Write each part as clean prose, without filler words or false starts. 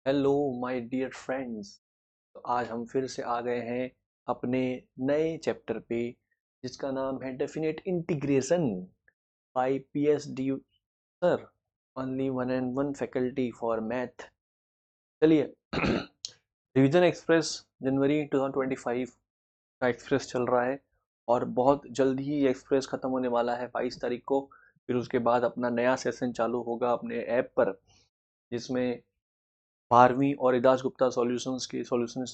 Hello my dear friends. तो आज हम फिर से आ गए हैं अपने नए चैप्टर पे, जिसका नाम है definite integration by PSD sir, only one and one faculty for math. चलिए रिवीजन एक्सप्रेस जनवरी 2025 का एक्सप्रेस चल रहा है और बहुत जल्द ही ये एक्सप्रेस ख़त्म होने वाला है 22 तारीख को। फिर उसके बाद अपना नया सेशन चालू होगा अपने ऐप पर, जिसमें 12वीं और इदास गुप्ता सॉल्यूशंस के सॉल्यूशंस,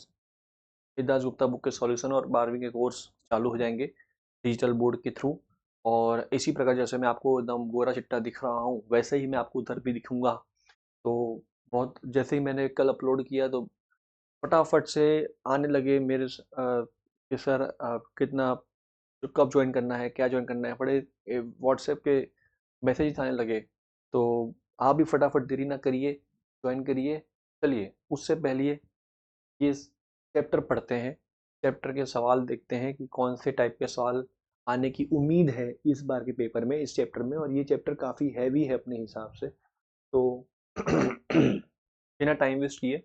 सिद्धार्थ गुप्ता बुक के सॉल्यूशन और 12वीं के कोर्स चालू हो जाएंगे डिजिटल बोर्ड के थ्रू। और इसी प्रकार जैसे मैं आपको एकदम गोरा चिट्टा दिख रहा हूँ, वैसे ही मैं आपको उधर भी दिखूंगा। तो बहुत जैसे ही मैंने कल अपलोड किया तो फटाफट से आने लगे मेरे कि सर कितना, कब ज्वाइन करना है, क्या ज्वाइन करना है, बड़े व्हाट्सएप के मैसेज आने लगे। तो आप भी फटाफट देरी ना करिए, ज्वाइन करिए। चलिए उससे पहले ये चैप्टर पढ़ते हैं, चैप्टर के सवाल देखते हैं कि कौन से टाइप के सवाल आने की उम्मीद है इस बार के पेपर में, इस चैप्टर में। और ये चैप्टर काफ़ी हैवी है अपने हिसाब से। तो बिना टाइम वेस्ट किए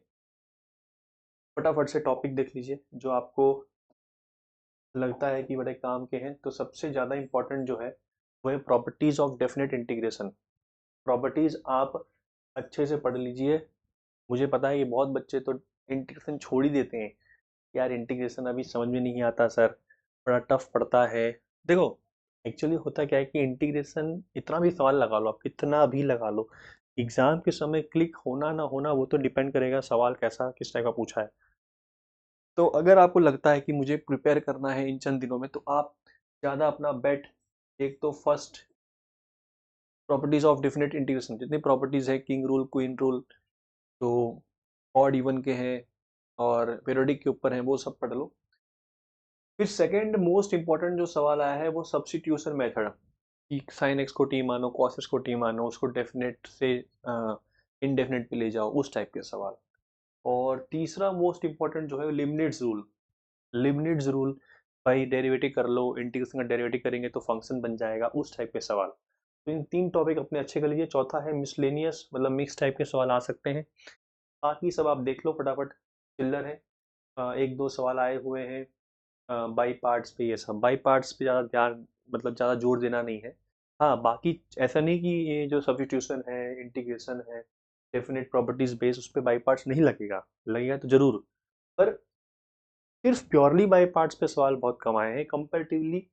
फटाफट से टॉपिक देख लीजिए जो आपको लगता है कि बड़े काम के हैं। तो सबसे ज़्यादा इम्पोर्टेंट जो है वो है properties of definite integration. Properties आप अच्छे से पढ़ लीजिए। मुझे पता है कि बहुत बच्चे तो इंटीग्रेशन छोड़ ही देते हैं, यार इंटीग्रेशन अभी समझ में नहीं आता सर, बड़ा टफ पड़ता है। देखो एक्चुअली होता क्या है कि इंटीग्रेशन इतना भी सवाल लगा लो, आप कितना भी लगा लो, एग्जाम के समय क्लिक होना ना होना वो तो डिपेंड करेगा सवाल कैसा किस टाइप का पूछा है। तो अगर आपको लगता है कि मुझे प्रिपेयर करना है इन चंद दिनों में, तो आप ज़्यादा अपना बेट, एक तो first properties of definite integration, जितनी प्रॉपर्टीज है किंग रूल, क्वीन रूल, तो ऑड इवन के हैं और पीरियोडिक के ऊपर हैं, वो सब पढ़ लो। फिर सेकंड मोस्ट इंपॉर्टेंट जो सवाल आया है वो सब्स्टिट्यूशन मेथड, कि साइन एक्स को टी मानो, कॉस एक्स को टी मानो, उसको डेफिनेट से इनडेफिनेट पे ले जाओ, उस टाइप के सवाल। और तीसरा मोस्ट इंपॉर्टेंट जो है लिबनिट्ज रूल। लिबनिट्ज रूल, भाई डेरिवेटिव कर लो, इंटीग्रेशन का डेरिवेटिव करेंगे तो फंक्शन बन जाएगा, उस टाइप के सवाल। तो इन तीन टॉपिक अपने अच्छे कर लीजिए। चौथा है मिसलेनियस, मतलब मिक्स टाइप के सवाल आ सकते हैं। बाकी सब आप देख लो फटाफट, चिल्लर है। एक दो सवाल आए हुए हैं बाई पार्ट्स पे, ये सब बाई पार्ट्स पे ज़्यादा ध्यान, मतलब ज़्यादा जोर देना नहीं है। हाँ बाकी ऐसा नहीं कि ये जो सब्स्टिट्यूशन है, इंटीग्रेशन है, डेफिनेट प्रॉपर्टीज बेस, उस पर बाई पार्ट्स नहीं लगेगा, लगेगा तो जरूर। पर सिर्फ प्योरली बाई पार्ट्स पे सवाल बहुत कम आए हैं कंपेरेटिवली।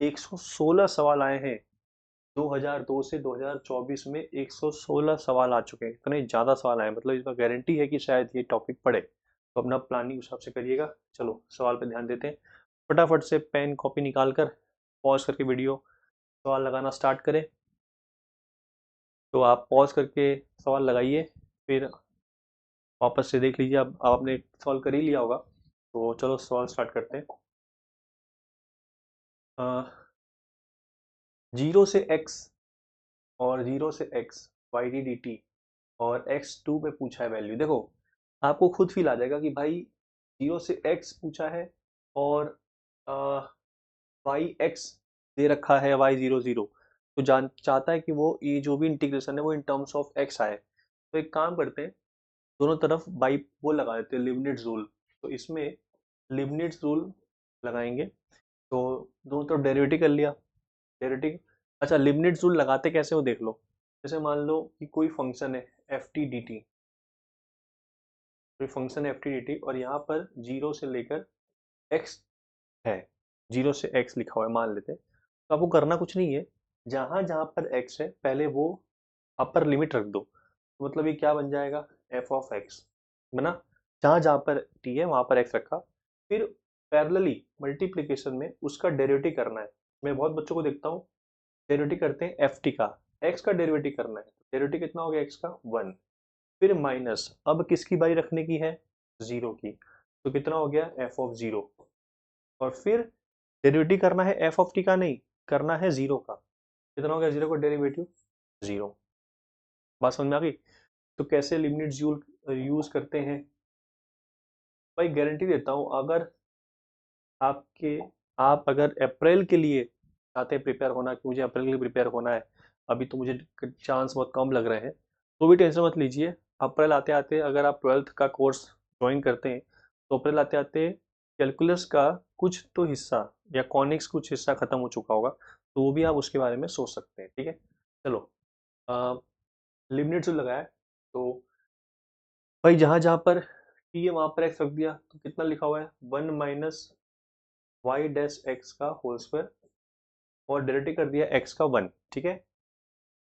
116 सवाल आए हैं 2002 से 2024 में, 116 सवाल आ चुके हैं। इतने ज़्यादा सवाल आए, मतलब इसका गारंटी है कि शायद ये टॉपिक पढ़े। तो अपना प्लानिंग उस हिसाब से करिएगा। चलो सवाल पे ध्यान देते हैं। फटाफट से पेन कॉपी निकाल कर पॉज करके वीडियो सवाल लगाना स्टार्ट करें। तो आप पॉज करके सवाल लगाइए, फिर वापस से देख लीजिए। अब आपने सवाल कर ही लिया होगा, तो चलो सवाल स्टार्ट करते हैं। जीरो से एक्स और जीरो से X Y D D T और एक्स टू पे पूछा है वैल्यू। देखो आपको खुद फील आ जाएगा कि भाई जीरो से एक्स पूछा है और वाई एक्स दे रखा है, वाई जीरो जीरो, तो जान चाहता है कि वो ये जो भी इंटीग्रेशन है वो इन टर्म्स ऑफ एक्स आए। तो एक काम करते हैं, दोनों तरफ बाई वो लगा देते हैं लिबनिट्ज रूल। तो इसमें लिबनिट्ज रूल लगाएंगे, तो दोनों तरफ डेरिवेटिव कर लिया। डेरिवेटिव, अच्छा लिबनिट्ज रूल लगाते कैसे वो देख लो। जैसे मान लो कि कोई फंक्शन है एफ टी डी टी, कोई फंक्शन है एफ टी डी टी, और यहाँ पर जीरो से लेकर एक्स है, जीरो से एक्स लिखा हुआ है मान लेते हैं। तो आपको करना कुछ नहीं है, जहां जहां पर एक्स है पहले वो अपर लिमिट रख दो। तो मतलब ये क्या बन जाएगा, एफ ऑफ एक्स बना। जहां जहां पर टी है वहां पर एक्स रखा। फिर पैरेलली मल्टीप्लीकेशन में उसका डेरिवेटिव करना है। मैं बहुत बच्चों को देखता हूँ डेरिवेटिव करते हैं एफ टी का, एक्स का डेरिवेटिव करना है। डेरिवेटिव कितना हो गया एक्स का, वन। फिर माइनस, अब किसकी बाई रखने की है, जीरो की, तो कितना हो गया एफ ऑफ जीरो। और फिर डेरिवेटिव करना है एफ ऑफ टी का, नहीं करना है जीरो का, कितना हो गया जीरो का डेरिवेटिव, जीरो। बात समझ में आ गई। तो कैसे लिमिट यूज करते हैं, भाई गारंटी देता हूँ, अगर आपके आप अगर अप्रैल के लिए चाहते हैं प्रिपेयर होना, कि मुझे अप्रैल के लिए प्रिपेयर होना है, अभी तो मुझे चांस बहुत कम लग रहे हैं, तो भी टेंशन मत लीजिए। अप्रैल आते आते अगर आप 12th का कोर्स ज्वाइन करते हैं तो अप्रैल आते आते कैलकुलस का कुछ तो हिस्सा या कॉनिक्स कुछ हिस्सा खत्म हो चुका होगा, तो वो भी आप उसके बारे में सोच सकते हैं। ठीक है, चलो लिमिट जो लगाया है, तो भाई जहां जहां पर टी है वहां पर एक्स रख दिया, तो कितना लिखा हुआ है 1 - y' का होल स्क्वायर, और डेरिवेटिव कर दिया एक्स का 1। ठीक है,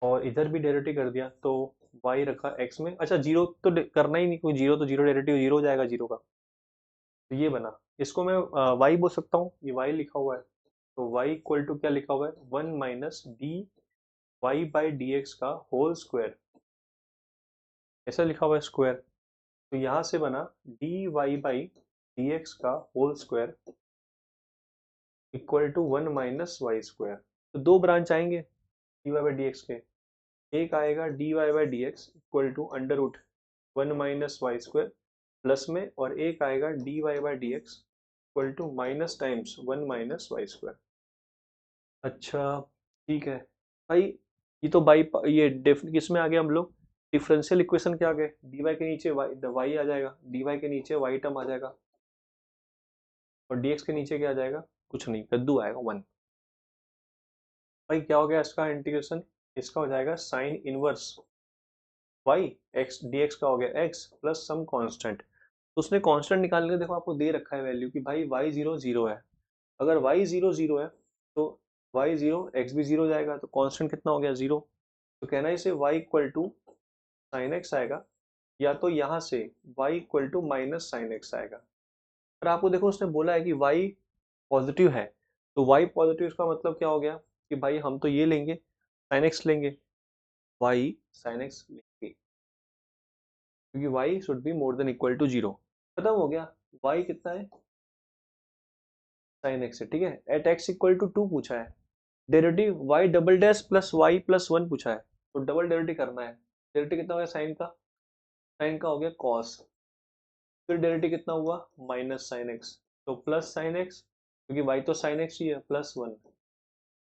और इधर भी डेरिवेटिव कर दिया, तो y रखा x में। अच्छा जीरो तो करना ही नहीं, कोई जीरो तो जीरो डेरिवेटिव जीरो हो जाएगा जीरो का, तो ये बना। इसको मैं y बोल सकता हूँ, ये y लिखा हुआ है, तो y इक्वल टू क्या लिखा हुआ है 1 - dy/dx का होल स्क्वायर, ऐसा लिखा हुआ है स्क्वायर। तो यहाँ से बना dy/dx का whole square equal to 1 - y²। तो दो ब्रांच आएंगे dy/dx के, एक आएगा dy/dx equal to under root 1 - y² plus में, और एक आएगा dy/dx equal to minus times 1 - y²। अच्छा ठीक है भाई, ये तो बाई ये किसमें आ गया हम लोग, डिफरेंशियल इक्वेशन के आ गए। dy के नीचे y आ जाएगा, dy के नीचे y टर्म आ जाएगा, और dx के नीचे क्या आ जाएगा, कुछ नहीं, कद्दू आएगा 1। भाई क्या हो गया इसका इंटीग्रेशन, इसका हो जाएगा sine inverse y x dx का हो गया x प्लस सम कांस्टेंट। तो उसने कांस्टेंट निकालने के, देखो आपको दे रखा है वैल्यू कि भाई y0 0 है। अगर y0 0 है तो y0 x भी 0 हो जाएगा, तो कांस्टेंट कितना हो गया 0। तो कहना है इसे y equal to sine x आएगा, या तो यहाँ से y equal to minus sine x आएगा। पर आपको देखो उसने बोला है कि y पॉजिटिव है, तो y पॉजिटिव इसका मतलब क्या हो गया कि भाई हम तो ये लेंगे, साइन x लेंगे, y साइन x लेंगे, क्योंकि y should be more than equal to 0। खत्म हो गया, y कितना है साइन x है। ठीक है, एट x इक्वल टू 2 पूछा है, derivative y double dash plus y plus 1 पूछा है, तो डबल डेरिवेटिव करना है। डेरिवेटिव कितना हो गया साइन का, साइन का हो गया कॉस, फिर डेरिवेटिव कितना हुआ माइनस साइन एक्स, तो प्लस साइन एक्स, क्योंकि y तो साइन एक्स ही है, प्लस 1।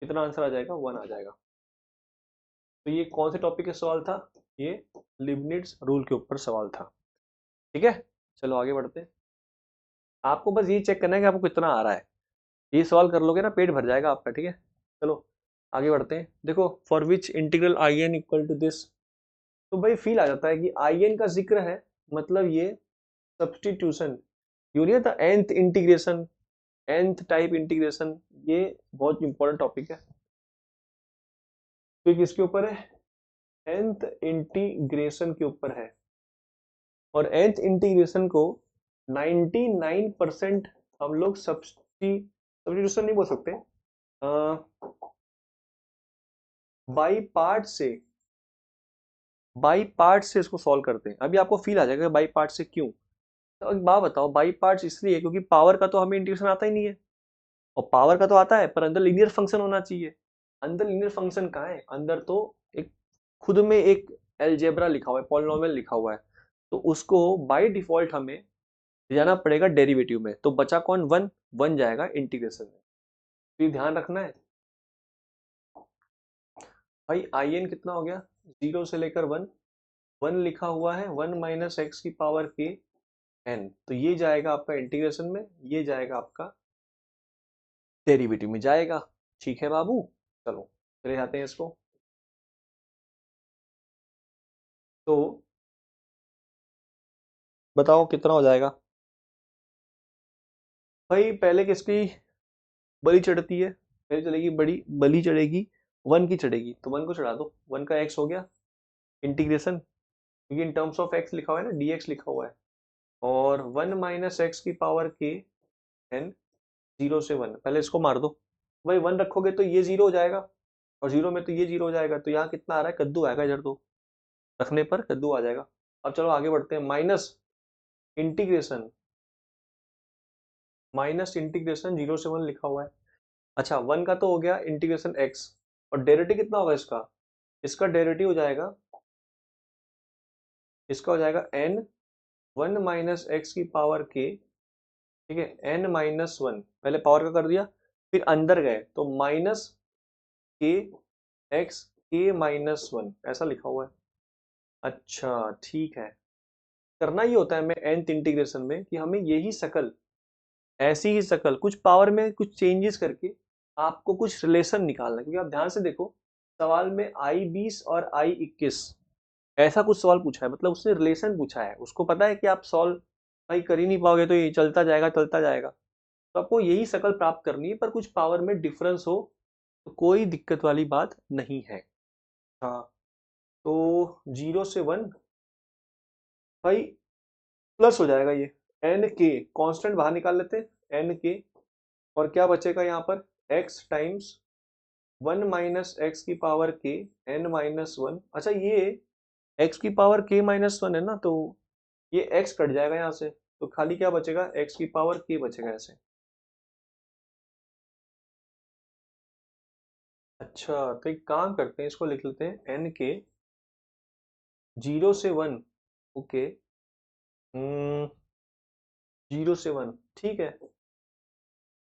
कितना आंसर आ जाएगा 1 आ जाएगा। तो ये कौन से टॉपिक का सवाल था, ये लिबनिट्ज रूल के ऊपर सवाल था। ठीक है, चलो आगे बढ़ते हैं। आपको बस ये चेक करना है कि आपको कितना आ रहा है, ये सवाल कर लोगे ना पेट भर जाएगा आपका। ठीक है, चलो आगे बढ़ते हैं। देखो for which integral I N equal to this, तो भाई फील आ जाता है कि आई एन का जिक्र है, मतलब ये सब्सटीट्यूशन, यूनियन था nth integration, nth type integration, ये बहुत इंपॉर्टेंट टॉपिक है। तो किसके ऊपर है, nth इंटीग्रेशन के ऊपर है, और nth इंटीग्रेशन को 99% हम लोग सब्सटीट्यूशन नहीं बोल सकते, बाई पार्ट से इसको सॉल्व करते हैं। अभी आपको फील आ जाएगा बाई पार्ट से क्यों। तो एक बात बताओ, बाई पार्ट्स इसलिए क्योंकि पावर का तो हमें इंटीग्रेशन आता ही नहीं है, और पावर का तो आता है पर अंदर लीनियर फंक्शन होना चाहिए। अंदर लीनियर फंक्शन कहाँ है, अंदर तो एक खुद में एक एलजेब्रा लिखा हुआ है, पॉलिनोमियल लिखा हुआ है, तो उसको बाय डिफॉल्ट हमें ले जाना पड़ेगा डेरिवेटिव में। तो बचा कौन, वन, वन जाएगा इंटीग्रेशन में। तो ये ध्यान रखना है भाई। आई एन कितना हो गया, 0 से लेकर 1, 1 लिखा हुआ है 1 - x की पावर के एन, तो ये जाएगा आपका इंटीग्रेशन में, ये जाएगा आपका डेरिवेटिव में जाएगा। ठीक है बाबू, चलो चले जाते हैं इसको। तो बताओ कितना हो जाएगा भाई। पहले किसकी बलि चढ़ती है, पहले चलेगी बड़ी बलि चढ़ेगी, 1 की चढ़ेगी, तो 1 को चढ़ा दो, 1 का x हो गया इंटीग्रेशन, क्योंकि इन टर्म्स ऑफ x लिखा हुआ है ना, dx लिखा हुआ है, और 1 - x की पावर के एन, 0 से 1, पहले इसको मार दो भाई। 1 रखोगे तो ये 0 हो जाएगा, और 0 में तो ये 0 हो जाएगा, तो यहाँ कितना आ रहा है, कद्दू आएगा इधर, तो रखने पर कद्दू आ जाएगा। अब चलो आगे बढ़ते हैं, इंटीग्रेशन माइनस इंटीग्रेशन 0 से 1 लिखा हुआ है। अच्छा 1 का तो हो गया इंटीग्रेशन x, और डेरिवेटिव कितना होगा इसका, इसका डेरिवेटिव हो जाएगा, इसका हो जाएगा n 1 - x की पावर k। ठीक है, n-1, पहले पावर का कर दिया, फिर अंदर गए तो माइनस के एक्स k - 1, ऐसा लिखा हुआ है। अच्छा ठीक है, करना ही होता है हमें nth इंटीग्रेशन में कि हमें यही शकल, ऐसी ही शकल कुछ पावर में कुछ चेंजेस करके आपको कुछ रिलेशन निकालना है। क्योंकि आप ध्यान से देखो सवाल में I20 और I21 ऐसा कुछ सवाल पूछा है, मतलब उसने रिलेशन पूछा है, उसको पता है कि आप सॉल्व भाई कर ही नहीं पाओगे, तो ये चलता जाएगा चलता जाएगा। तो आपको यही शकल प्राप्त करनी है, पर कुछ पावर में डिफरेंस हो तो कोई दिक्कत वाली बात नहीं है। हाँ, तो 0 से 1 भाई प्लस हो जाएगा ये एन के, कॉन्स्टेंट बाहर निकाल लेते हैं एन के, और क्या बचेगा यहाँ पर एक्स टाइम्स 1 - x⁻के n-1। अच्छा, ये x⁻k-1 है ना, तो ये x कट जाएगा यहाँ से, तो खाली क्या बचेगा x⁻k बचेगा ऐसे। अच्छा, तो एक काम करते हैं, इसको लिख लेते हैं n के 0 से 1। ओके, 0 से 1 ठीक है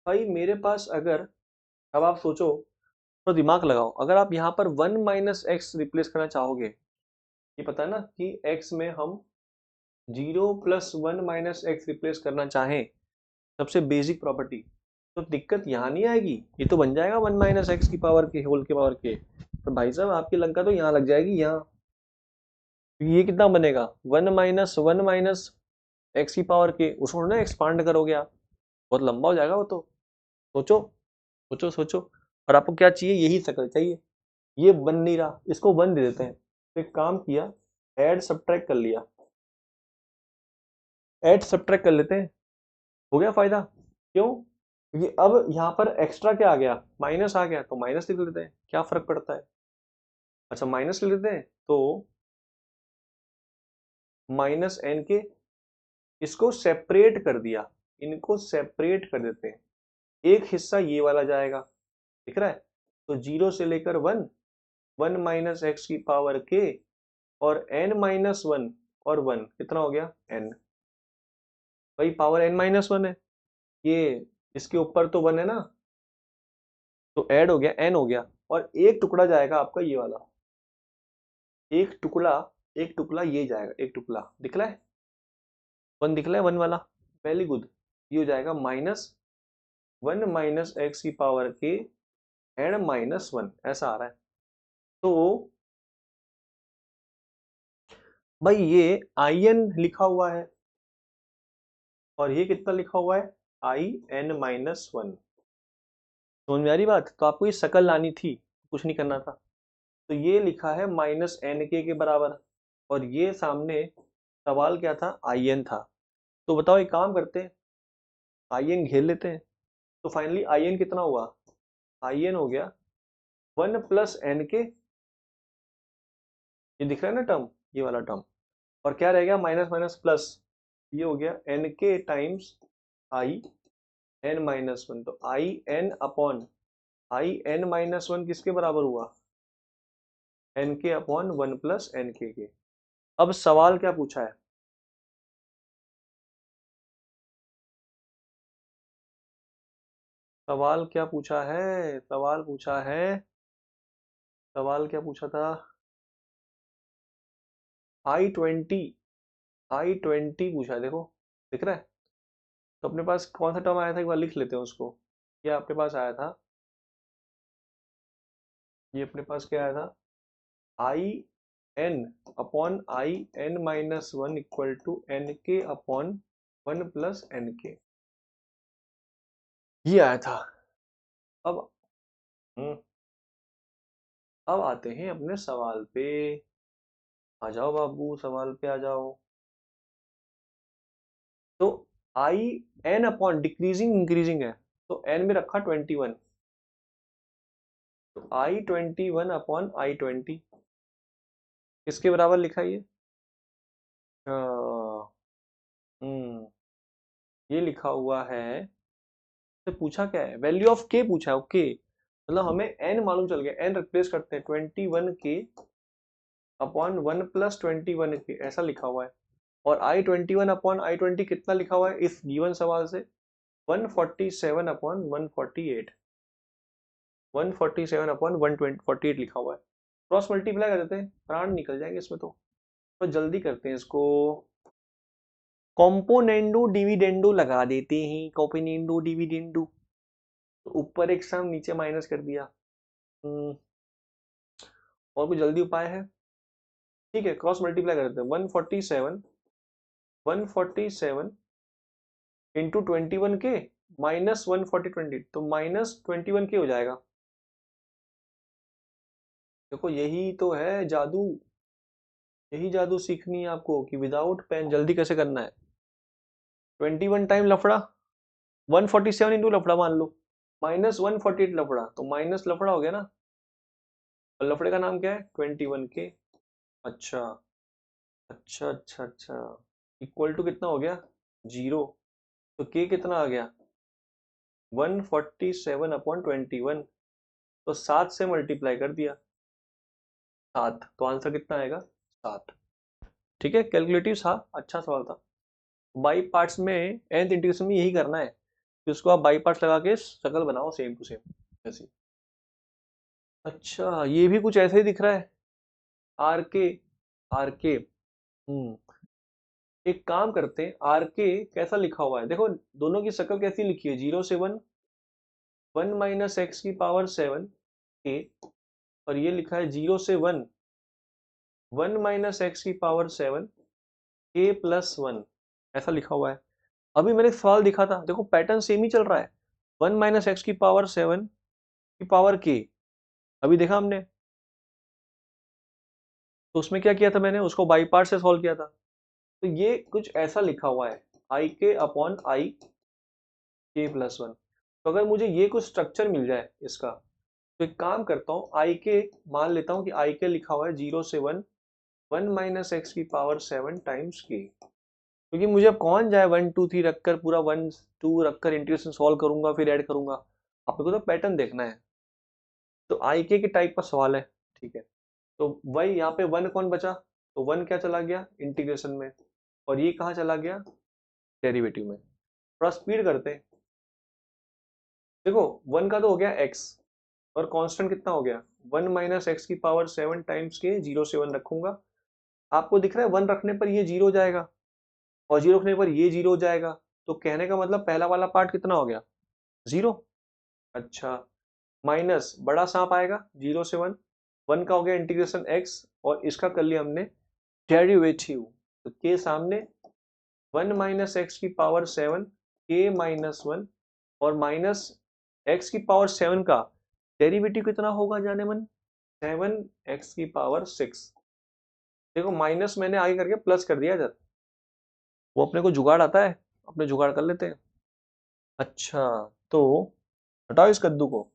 भाई। मेरे पास अगर, अब आप सोचो, तो दिमाग लगाओ, अगर आप यहाँ पर 1 - x रिप्लेस करना चाहोगे, ये पता है ना कि x में हम 0 + 1 - x रिप्लेस करना चाहें, सबसे बेसिक प्रॉपर्टी, तो दिक्कत यहाँ नहीं आएगी, ये तो बन जाएगा 1 - x⁻के होल के पावर के। पर भाई साहब आपकी लंका तो यहाँ लग जाएगी, यहाँ ये कितना बनेगा 1 - 1 - x⁻के, उसको ना एक्सपांड करोगे आप, बहुत लंबा हो जाएगा वो तो। सोचो सोचो सोचो, और आपको क्या चाहिए, यही शकल चाहिए, ये बन नहीं रहा, इसको 1 दे देते हैं। तो एक काम किया, ऐड सब्ट्रैक्ट कर लिया, ऐड सब्ट्रैक्ट कर लेते हैं, हो गया फायदा। क्यों? क्योंकि अब यहाँ पर एक्स्ट्रा क्या आ गया, माइनस आ गया, तो माइनस लिख लेते हैं, क्या फर्क पड़ता है। अच्छा, माइनस लिख लेते हैं, तो -n के, इसको सेपरेट कर दिया, इनको सेपरेट कर देते हैं, एक हिस्सा ये वाला जाएगा, दिख रहा है, तो 0 से लेकर 1, 1 - x⁻के, और n-1 और 1 कितना हो गया n, भाई पावर n-1 है, ये इसके ऊपर तो 1 है ना, तो ऐड हो गया n हो गया, और एक टुकड़ा जाएगा आपका ये वाला, एक टुकड़ा, एक टुकड़ा ये जाएगा, एक टुकड़ा दिख रहा है, 1 दिख रहा है 1 वाला, वेरी गुड। ये हो जाएगा -1 - x⁻के n-1, ऐसा आ रहा है। तो भाई ये in लिखा हुआ है, और ये कितना लिखा हुआ है in-1, समझ में आ रही बात। तो आपको ये शकल लानी थी, कुछ नहीं करना था, तो ये लिखा है -nk के बराबर, और ये सामने सवाल क्या था, in था। तो बताओ एक काम करते हैं, in घेर लेते हैं, तो फाइनली in कितना हुआ, in हो गया 1 + nk, ये दिख रहा है ना टर्म, ये वाला टर्म, और क्या रह गया माइनस माइनस प्लस, ये हो गया nk टाइम्स in-1, तो in/in-1 किसके बराबर हुआ, nk/1 + nk के। अब सवाल क्या पूछा है, सवाल क्या पूछा है, सवाल पूछा है, सवाल क्या पूछा था, I20, I20 पूछा है, देखो दिख रहा है। तो अपने पास कौन सा टर्म आया था, एक बार लिख लेते हैं उसको। ये अपने पास आया था, ये अपने पास क्या आया था, in/in-1 equal to nk/1 + nk, ये आया था। अब हम्म, अब आते हैं अपने सवाल पे, आ जाओ बाबू सवाल पे आ जाओ। तो आई n डिक्रीजिंग इंक्रीजिंग है, तो n में रखा 21, तो I21/I20 किसके बराबर लिखा ये, हम्म, ये लिखा हुआ है, तो पूछा क्या है, वैल्यू ऑफ k पूछा है, ओके, मतलब हमें n मालूम चल गया, n रिप्लेस करते हैं 21k/1 + 21k ऐसा लिखा हुआ है, और I21/I20 कितना लिखा हुआ है इस गिवन सवाल से, 147/148, 147/148 लिखा हुआ है, क्रॉस मल्टीप्लाई कर देते हैं, प्राण निकल जाएंगे इसमें तो जल्दी करते हैं इसको। कॉम्पोनेंडो डिविडेंडो लगा देते हैं, कॉम्पोनेंडो डिविडेंडो। तो ऊपर एक सम नीचे माइनस कर दिया। और कोई जल्दी उपाय है? ठीक है, क्रॉस मल्टीप्लाई करते हैं। 147 इंटू 21 के माइनस 140 तो माइनस 21 के हो जाएगा। देखो यही तो है जादू, यही जादू सीखनी है आपको कि विदाउट पेन जल्दी कैसे करना है। 21 टाइम लफड़ा, 147 इंटू लफड़ा मान लो, माइनस 148 लफड़ा, तो माइनस लफड़ा हो गया ना। और लफड़े का नाम क्या है? 21 के। अच्छा अच्छा अच्छा अच्छा, इक्वल टू कितना हो गया? 0। तो के कितना आ गया? 147/21। तो 7 से मल्टीप्लाई कर दिया, 7, तो आंसर कितना आएगा? 7। ठीक है, कैलकुलेटिव था, अच्छा सवाल था। बाई पार्ट्स में nth इंटीग्रेशन में यही करना है कि उसको आप बाई पार्ट्स लगा के शकल बनाओ सेम टू सेम ऐसी। अच्छा, ये भी कुछ ऐसे ही दिख रहा है। आर के, आर के, एक काम करते हैं, आर के कैसा लिखा हुआ है देखो, दोनों की शक्ल कैसी लिखी है? 0 से 1, 1 माइनस एक्स की पावर 7 के, और ये लिखा है 0 से 1, 1 माइनस एक्स की पावर 7 के प्लस 1, ऐसा लिखा हुआ है। अभी मैंने एक सवाल दिखा था, देखो पैटर्न सेम ही चल रहा है। 1 माइनस एक्स की पावर 7 की पावर के, अभी देखा हमने, तो उसमें क्या किया था मैंने? उसको बाई पार्ट से सॉल्व किया था। तो ये कुछ ऐसा लिखा हुआ है, आई के अपॉन आई के प्लस 1। तो अगर मुझे ये कुछ स्ट्रक्चर मिल जाए इसका, तो एक काम करता हूँ, आई के मान लेता हूँ कि आई के लिखा हुआ है 0 से 1, 1 माइनस एक्स की पावर 7 टाइम्स के। क्योंकि मुझे अब कौन जाए 1 2 3 रखकर, पूरा 1 2 रखकर इंटीग्रेशन सॉल्व करूंगा फिर ऐड करूंगा। आपको तो पैटर्न देखना है। तो आई के टाइप का सवाल है, ठीक है। तो वही यहाँ पे 1 कौन बचा? तो 1 क्या चला गया? इंटीग्रेशन में। और ये कहाँ चला गया? डेरिवेटिव में। थोड़ा स्पीड करते हैं। देखो 1 का तो हो गया x, और कांस्टेंट कितना हो गया? 1 माइनस एक्स की पावर 7 टाइम्स के, 0 से 1 रखूंगा। आपको दिख रहा है 1 रखने पर ये 0 हो जाएगा, और 0 रखने पर ये 0 हो जाएगा। तो कहने का मतलब पहला वाला पार्ट कितना हो गया? 0। अच्छा, माइनस बड़ा सांप आएगा 0 से 1, 1 का हो गया इंटीग्रेशन x, और इसका कर लिया हमने डेरिवेटिव। तो के सामने 1 माइनस एक्स की पावर 7 के माइनस 1, और माइनस एक्स की पावर 7 का डेरिवेटिव कितना होगा जाने मन? 7 एक्स की पावर 6। देखो माइनस मैंने आगे करके प्लस कर दिया इधर, वो अपने को जुगाड़ आता है, अपने जुगाड़ कर लेते हैं। अच्छा, तो हटाओ इस कद्दू को।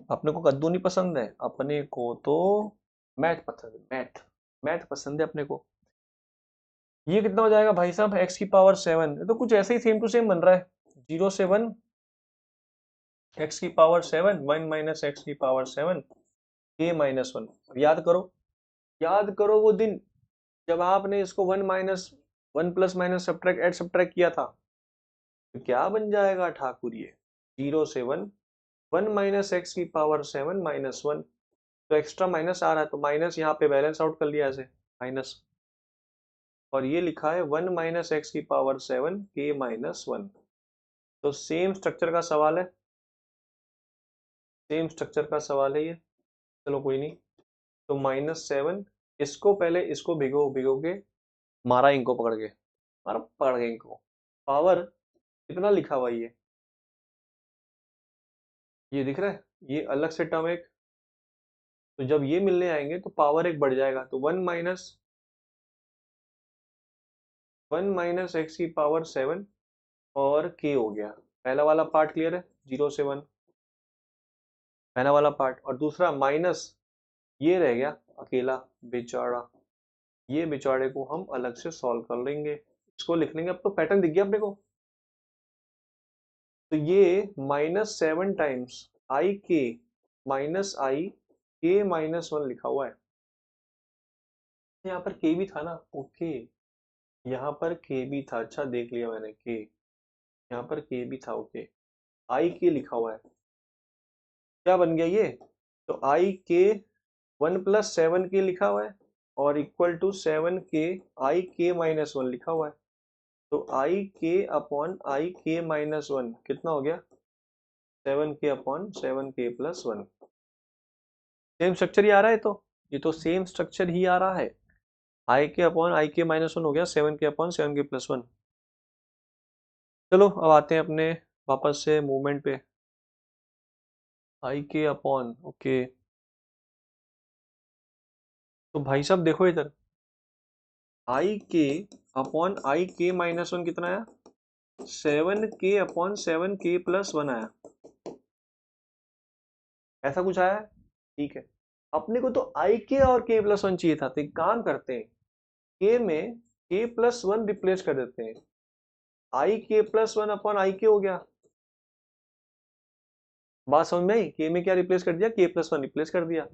अपने को कद्दू नहीं पसंद है, अपने को तो मैथ पसंद है, मैथ, मैथ पसंद है अपने को। ये कितना हो जाएगा भाई साहब? एक्स की पावर 7, तो कुछ ऐसे ही सेम टू सेम बन रहा है। 0 से 1, एक्स की पावर 7, 1 माइनस एक्स की पावर 7 के माइनस 1। याद करो, याद करो वो दिन जब आपने इसको 1 minus 1 plus minus subtract add subtract किया था। तो क्या बन जाएगा ठाकुर? ये 0 से 1, 1 माइनस एक्स की पावर 7 माइनस 1। तो एक्स्ट्रा माइनस आ रहा है, तो माइनस यहाँ पे बैलेंस आउट कर लिया ऐसे, माइनस। और ये लिखा है 1 माइनस एक्स की पावर 7 के माइनस 1। तो सेम स्ट्रक्चर का सवाल है, सेम स्ट्रक्चर का सवाल है ये। चलो कोई नहीं। तो -7, इसको पहले इसको भिगो भिगो के मारा इनको पकड़ के, मारा पकड़ के इनको। पावर कितना लिखा हुआ ये दिख रहा है, ये अलग से टर्म एक। तो जब ये मिलने आएंगे तो पावर एक बढ़ जाएगा, तो 1 माइनस एक्स की पावर 7 और के हो गया। पहला वाला पार्ट क्लियर है, 0 से 1, पहला वाला पार्ट। और दूसरा माइनस ये रह गया अकेला बेचारा, ये बेचारे को हम अलग से सॉल्व कर लेंगे, इसको लिख लेंगे। अब तो पैटर्न दिख गया अपने को। तो ये -7 टाइम्स आई के माइनस आई के माइनस 1 लिखा हुआ है। यहाँ पर के भी था ना? ओके, यहाँ पर के भी था, अच्छा देख लिया मैंने, के यहाँ पर के भी था। ओके, आई के लिखा हुआ है, क्या बन गया ये? तो आई के 1 प्लस 7 के लिखा हुआ है, और इक्वल टू 7 के आई के माइनस 1 लिखा हुआ है। तो आई के अपॉन आई के माइनस वन कितना हो गया, 7k upon 7k plus one. Same structure ही आ रहा है, तो ये तो सेम स्ट्रक्चर ही आ रहा है। आई के अपॉन आई के माइनस वन हो गया 7k upon 7k plus one. चलो अब आते हैं अपने वापस से मूवमेंट पे। आई के अपॉन, ओके, तो भाई साहब देखो इधर, आई के अपॉन आई के माइनस वन कितना आया, 7k upon 7k plus one आया, ऐसा कुछ आया है। ठीक है, अपने को तो आई के और के प्लस वन चाहिए था, तो एक काम करते हैं, के में के प्लस वन रिप्लेस कर देते हैं, आई के प्लस वन अपॉन आई के हो गया। बात समझ में आई, के में क्या रिप्लेस कर दिया, के प्लस वन रिप्लेस कर दिया।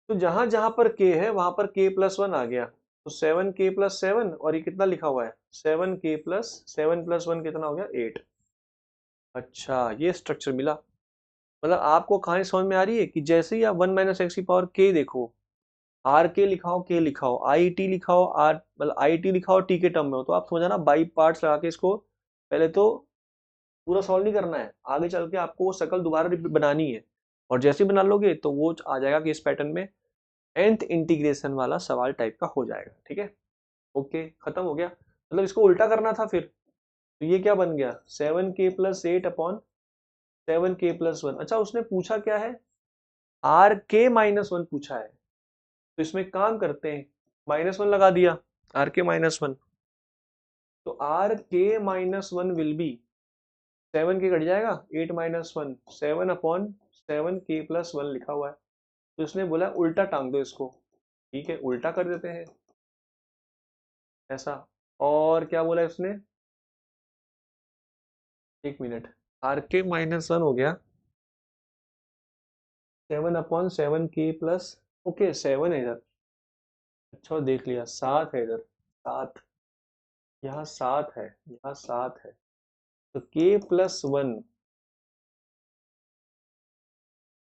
तो जहां जहां पर के है वहां पर के प्लस वन आ गया, तो 7k प्लस सेवन, और ये कितना लिखा हुआ है, 7k plus seven plus one कितना हो गया, 8। अच्छा, ये स्ट्रक्चर मिला। मतलब आपको कहानी समझ में आ रही है कि जैसे ही आप वन माइनस एक्स की पावर के देखो, आर के लिखाओ, के लिखाओ, आई टी लिखाओ, आर मतलब आई टी लिखाओ टी के टर्म में हो, तो आप समझना बाई पार्ट्स लगा के इसको पहले तो पूरा सॉल्व नहीं करना है, आगे चल के आपको वो शक्ल दोबारा बनानी है, और जैसे ही बना लोगे तो वो आ जाएगा कि इस पैटर्न में nth इंटीग्रेशन वाला सवाल टाइप का हो जाएगा। ठीक है, ओके, खत्म हो गया। मतलब इसको उल्टा करना था फिर, तो ये क्या बन गया, 7k plus eight upon 7k plus one. अच्छा, उसने पूछा क्या है, आर के माइनस वन पूछा है, तो इसमें काम करते हैं, माइनस वन लगा दिया, आर के माइनस वन, तो आर के minus one will be, 7k cut जाएगा, 8 minus one, 7 upon 7k plus one लिखा हुआ है, तो इसने बोला उल्टा टांग दो इसको। ठीक है, उल्टा कर देते हैं ऐसा। और क्या बोला इसने, एक मिनट, आर के माइनस वन हो गया 7 अपॉन 7k प्लस, ओके 7 है इधर, अच्छा देख लिया, 7 है इधर, 7, यहाँ 7 है, यहाँ 7 है, तो k प्लस वन,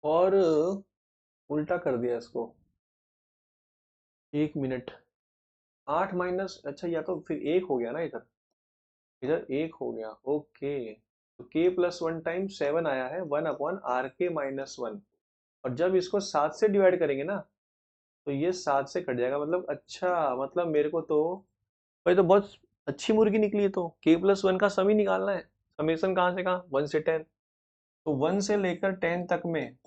और उल्टा कर दिया इसको, एक मिनट, 8 माइनस, अच्छा या तो फिर एक हो गया ना इधर, इधर एक हो गया, ओके, तो k प्लस वन टाइम 7 आया है 1 अपॉन आर के माइनस वन, और जब इसको 7 से डिवाइड करेंगे ना, तो ये 7 से कट जाएगा, मतलब अच्छा, मतलब मेरे को तो भाई तो बहुत अच्छी मुर्गी निकली है, तो k प्लस वन का सम ही निकालना है, समेशन कहाँ से कहाँ, 1 से 10, तो 1 से लेकर 10 तक में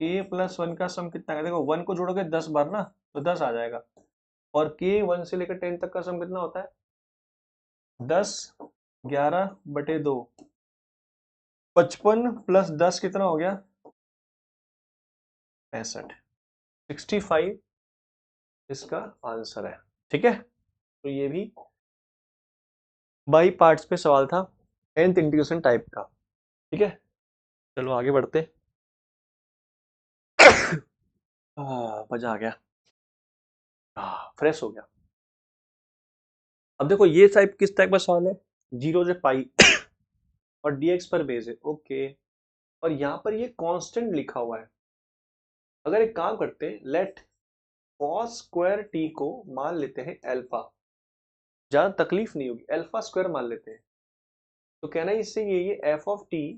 k प्लस वन का सम कितना है, देखो 1 को जोड़ोगे 10 बार ना, तो 10 आ जाएगा, और k 1 से लेकर 10 तक का सम कितना होता है, 10, 11/2, 55 प्लस 10 कितना हो गया, 65, 65 इसका आंसर है। ठीक है, तो ये भी बाई पार्ट्स पे सवाल था, nth इंटीग्रेशन टाइप का। ठीक है, चलो आगे बढ़ते। मजा आ गया, फ्रेश हो गया। अब देखो ये टाइप किस टाइप का सवाल है, 0 से पाई और dx पर बेस है, ओके, और यहाँ पर ये कांस्टेंट लिखा हुआ है। अगर एक काम करते हैं, लेट cos स्क्वायर टी को मान लेते हैं अल्फा, ज्यादा तकलीफ नहीं होगी, अल्फा स्क्वायर मान लेते हैं, तो कहना है इससे ये एफ ऑफ टी,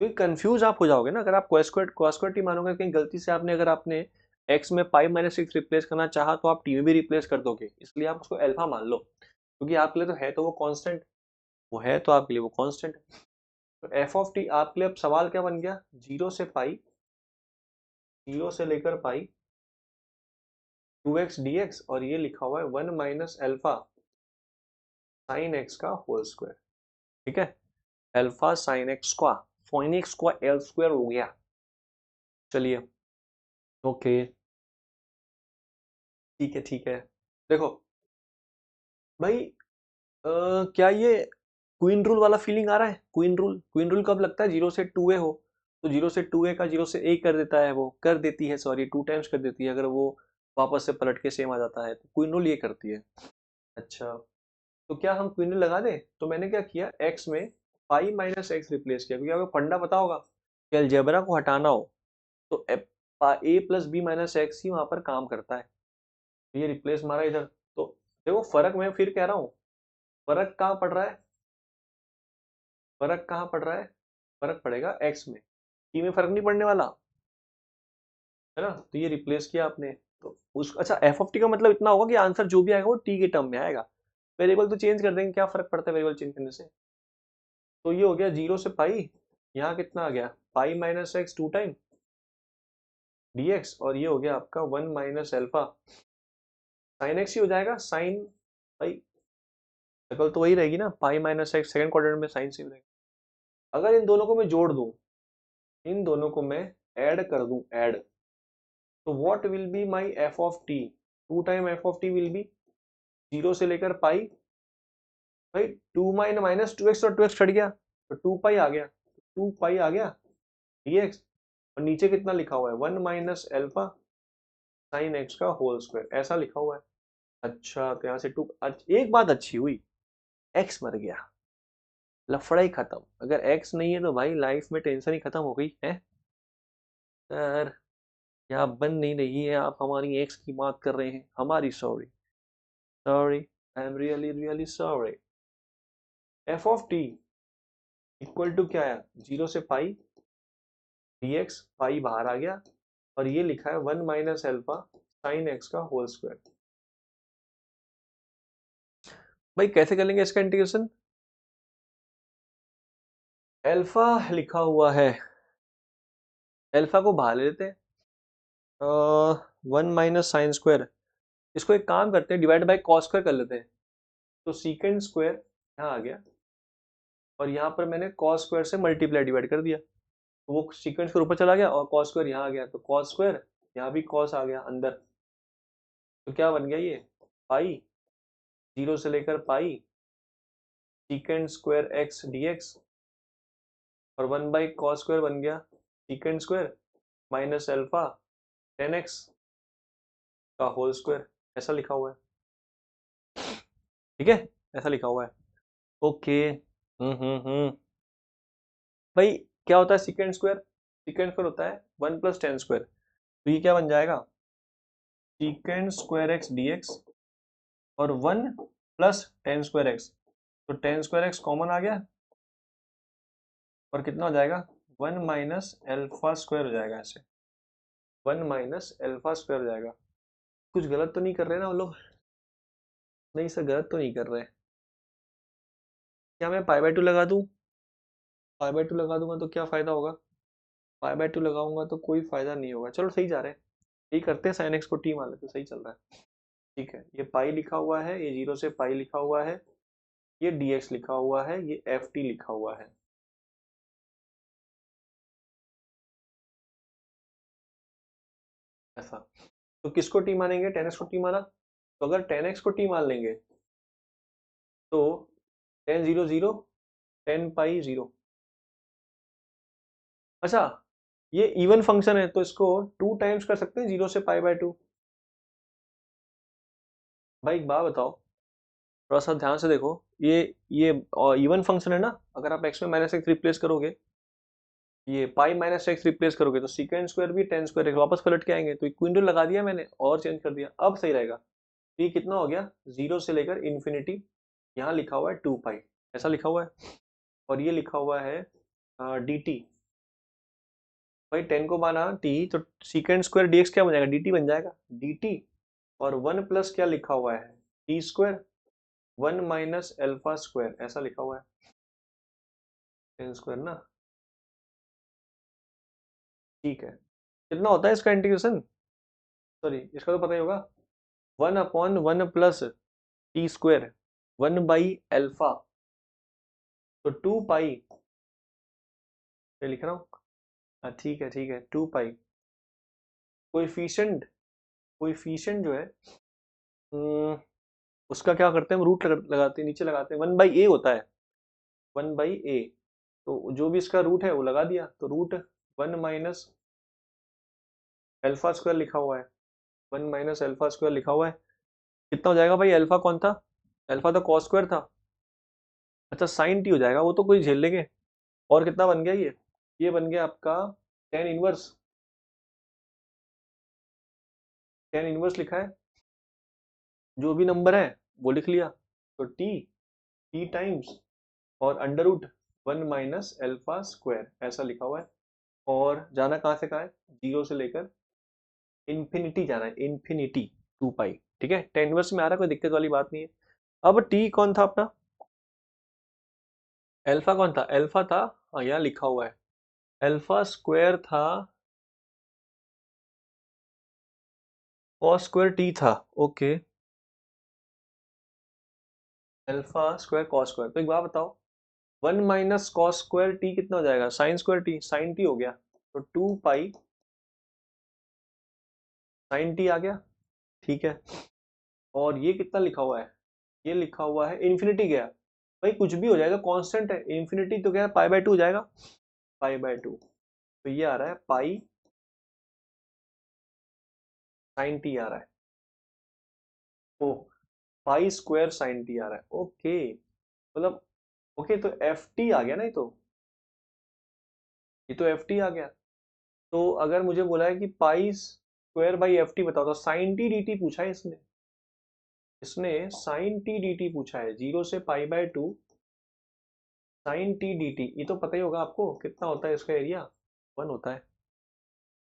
क्योंकि कंफ्यूज आप हो जाओगे ना, अगर आप cos स्क्वायर टी मानोगे, कहीं गलती से आपने, अगर आपने x में पाई माइनस सिक्स रिप्लेस करना चाहा तो आप टी में भी रिप्लेस कर दोगे, इसलिए आप उसको अल्फा मान लो, क्योंकि आपके लिए तो है तो वो कांस्टेंट, वो है तो आपके लिए वो कांस्टेंट। तो एफ ऑफ टी आपके लिए अब सवाल क्या बन गया, 0 से पाई, 0 से लेकर पाई 2x dx, और ये लिखा हुआ है 1 माइनस अल्फा साइन एक्स का होल स्क्वायर। ठीक है, अल्फा साइन एक्स का, साइन एक्स का एल स्क्वायर हो गया। चलिए, ओके, ठीक है, ठीक है, देखो भाई, क्या ये क्वीन रूल वाला फीलिंग आ रहा है, क्वीन रूल, क्वीन रूल कब लगता है, 0 से 2a हो, तो 0 से 2a का 0 से a कर देता है, वो कर देती है, सॉरी 2 टाइम्स कर देती है, अगर वो वापस से पलट के सेम आ जाता है, तो क्वीन रूल ये करती है। अच्छा, तो क्या हम क्वीन रूल लगा दें, तो मैंने क्या किया, x में पाई माइनस एक्स रिप्लेस किया, क्योंकि आपको फंडा पता होगा कि अलजेब्रा को हटाना हो तो a plus B minus X ही वहां पर काम करता है, तो ये रिप्लेस मारा इधर, तो देखो फर्क मैं फिर कह रहा हूँ, फर्क कहाँ पड़ रहा है, फर्क कहाँ पड़ रहा है, फर्क पड़ेगा एक्स में, टी में फर्क नहीं पड़ने वाला है ना। तो ये रिप्लेस किया आपने, तो उस अच्छा एफ ऑफ टी का मतलब इतना होगा कि आंसर जो भी आएगा वो टी के टर्म में आएगा। वेरिएबल तो चेंज कर देंगे, क्या फर्क पड़ता है वेरिएबल चेंज करने से। तो ये हो गया 0 से पाई, यहाँ कितना आ गया pi minus x 2 time dx, और ये हो गया आपका 1 माइनस एल्फा साइन एक्स ही हो जाएगा। साइन भाई शक्ल तो वही रहेगी ना, pi minus x second quadrant में साइन से रहेगा। अगर इन दोनों को मैं जोड़ दूं, इन दोनों को मैं ऐड कर दूं, ऐड, तो what will be my F of T, 2 time F of T will be 0 से लेकर पाई, भाई 2 माइन माइनस 2x और 2x छट गया तो 2 पाई आ गया, 2 पाई आ गया dx, और नीचे कितना लिखा हुआ है 1 माइनस एल्फा साइन एक्स का होल स्क्वायर, ऐसा लिखा हुआ है। अच्छा तो यहाँ से 2, एक बात अच्छी हुई, x मर गया, लफड़ा ही खत्म। अगर x नहीं है तो भाई लाइफ में टेंशन ही खत्म हो गई है सर। यहाँ बन नहीं रही है, आप हमारी एक्स की बात कर रहे हैं, हमारी sorry, sorry, I am really really sorry. F of T equal to क्या है 0 से पाई dx, पाई बाहर आ गया, और ये लिखा है 1 माइनस एल्फा साइन एक्स का होल स्क्वायर। भाई कैसे कर लेंगे इसका इंटीग्रेशन, एल्फा लिखा हुआ है, एल्फा को बाहर ले लेते हैं, 1 माइनस साइन स्क्वायर, इसको एक काम करते हैं डिवाइड बाई कॉस स्क्वायर कर लेते हैं, तो सीकेंड स्क्वायर यहाँ आ गया, और यहाँ पर मैंने कॉस स्क्वायर से मल्टीप्लाई डिवाइड कर दिया, तो वो सीक्वेंस के ऊपर चला गया, और कॉस स्क्वायर यहाँ आ गया, तो कॉस स्क्वायर यहाँ भी कॉस आ गया अंदर, तो क्या बन गया ये पाई 0 से लेकर पाई सीकेंड स्क्वायर एक्स dx, और 1 बाई कॉस स्क्वायर बन गया secant square minus alpha 10x का होल स्क्वायर, ऐसा लिखा हुआ है, ठीक है, ऐसा लिखा हुआ है। ओके भाई क्या होता है सीकेंड स्क्वायर, सीकेंड स्क्वायर होता है 1 प्लस टेन स्क्वायर, तो ये क्या बन जाएगा सीकेंड स्क्वायर एक्स dx, और 1 प्लस टेन स्क्वायर एक्स, तो टेन स्क्वायर एक्स कॉमन आ गया, और कितना हो जाएगा 1 माइनस एल्फा स्क्वायर हो जाएगा, ऐसे 1 माइनस एल्फा स्क्वायर हो जाएगा। कुछ गलत तो नहीं कर रहे ना हम लोग, नहीं सर गलत तो नहीं कर रहे। क्या मैं पाई बाय 2 लगा दूं, पाई बाय 2 लगा दूंगा तो क्या फायदा होगा, पाई बाय 2 लगाऊंगा तो कोई फायदा नहीं होगा। चलो सही जा रहे हैं, यही करते हैं, साइन एक्स को टी मान लेते, सही चल रहा है। ठीक है, ये पाई लिखा हुआ है, ये 0 से पाई लिखा हुआ है, ये dx लिखा हुआ है, ये एफ टी लिखा हुआ है, ऐसा। तो किसको टी मानेंगे, टेन एक्स को टी माना, तो अगर टेन एक्स को टी मान लेंगे तो ten zero zero, ten pi zero. अच्छा ये इवन फंक्शन है तो इसको 2 टाइम्स कर सकते हैं 0 से पाई बाय 2। भाई एक बात बताओ, थोड़ा सा ध्यान से देखो, ये इवन फंक्शन है ना, अगर आप एक्स में माइनस एक्स रिप्लेस करोगे, ये पाई माइनस एक्स रिप्लेस करोगे, तो सीकेंड स्क्वायर भी टेन स्क्वायर वापस पलट के आएंगे, तो इक्विंटल लगा दिया मैंने और चेंज कर दिया, अब सही रहेगा। तो ये कितना हो गया 0 से लेकर इन्फिनिटी, यहाँ लिखा हुआ है 2 पाई, ऐसा लिखा हुआ है, और ये लिखा हुआ है डी टी, भाई 10 को माना टी, तो सीकेंड स्क्वायर dx क्या बन जाएगा dt बन जाएगा, dt, और 1 प्लस क्या लिखा हुआ है T square 1 minus alpha square, ऐसा लिखा हुआ है 10 स्क्वायर ना। ठीक है, कितना होता है इसका इंटीग्रेशन, सॉरी इसका तो पता ही होगा, 1 upon 1 plus T square 1 by alpha, तो 2 पाई, ये लिख रहा हूँ, हाँ ठीक है 2 पाई, कोएफिशिएंट, कोएफिशिएंट जो है उसका क्या करते हैं हम, रूट लगाते हैं, नीचे लगाते हैं, 1 बाई ए होता है, 1 बाई ए, तो जो भी इसका रूट है वो लगा दिया, तो रूट 1 माइनस एल्फा स्क्वायर लिखा हुआ है, 1 माइनस एल्फा स्क्वायर लिखा हुआ है, कितना हो जाएगा भाई, अल्फा कौन था, अल्फा तो कॉस स्क्वायर था, अच्छा साइन टी हो जाएगा, वो तो कोई झेल लेंगे, और कितना बन गया ये बन गया आपका टेन इनवर्स, टेन इनवर्स लिखा है, जो भी नंबर है वो लिख लिया, तो टी टी टाइम्स और अंडर रूट 1 - अल्फा स्क्वायर ऐसा लिखा हुआ है। और जाना कहाँ से कहाँ है, 0 से लेकर इन्फिनिटी जाना है, इन्फिनिटी 2 पाई। ठीक है, टेन इनवर्स में आ रहा है, कोई दिक्कत वाली बात नहीं है। अब टी कौन था अपना, अल्फा कौन था, अल्फा था, हाँ यहाँ लिखा हुआ है अल्फा स्क्वायर था, कॉस स्क्वायर टी था। Okay, alpha square cos square. तो एक बात बताओ, 1 - कॉस स्क्वायर टी कितना हो जाएगा, sine square T, sine T हो गया। तो 2 पाई साइन टी आ गया। ठीक है, और ये कितना लिखा हुआ है, ये लिखा हुआ है इन्फिनिटी गया। भाई कुछ भी हो जाएगा, कांस्टेंट है, इन्फिनिटी तो क्या है, पाई/2 हो जाएगा, पाई/2। तो ये आ रहा है पाई साइन टी आ रहा है। ओ, पाई स्क्वायर साइन टी आ रहा है। ओके, मतलब ओके, तो एफ टी आ गया ना, ये तो एफ टी आ गया। तो अगर मुझे बोला है कि pi square by F T बताओ, तो साइन टी डी टी पूछा है इसने, इसने साइन टी डी टी पूछा है, 0 से पाई/2 साइन टी डी टी। ये तो पता ही होगा आपको कितना होता है इसका एरिया, 1 होता है,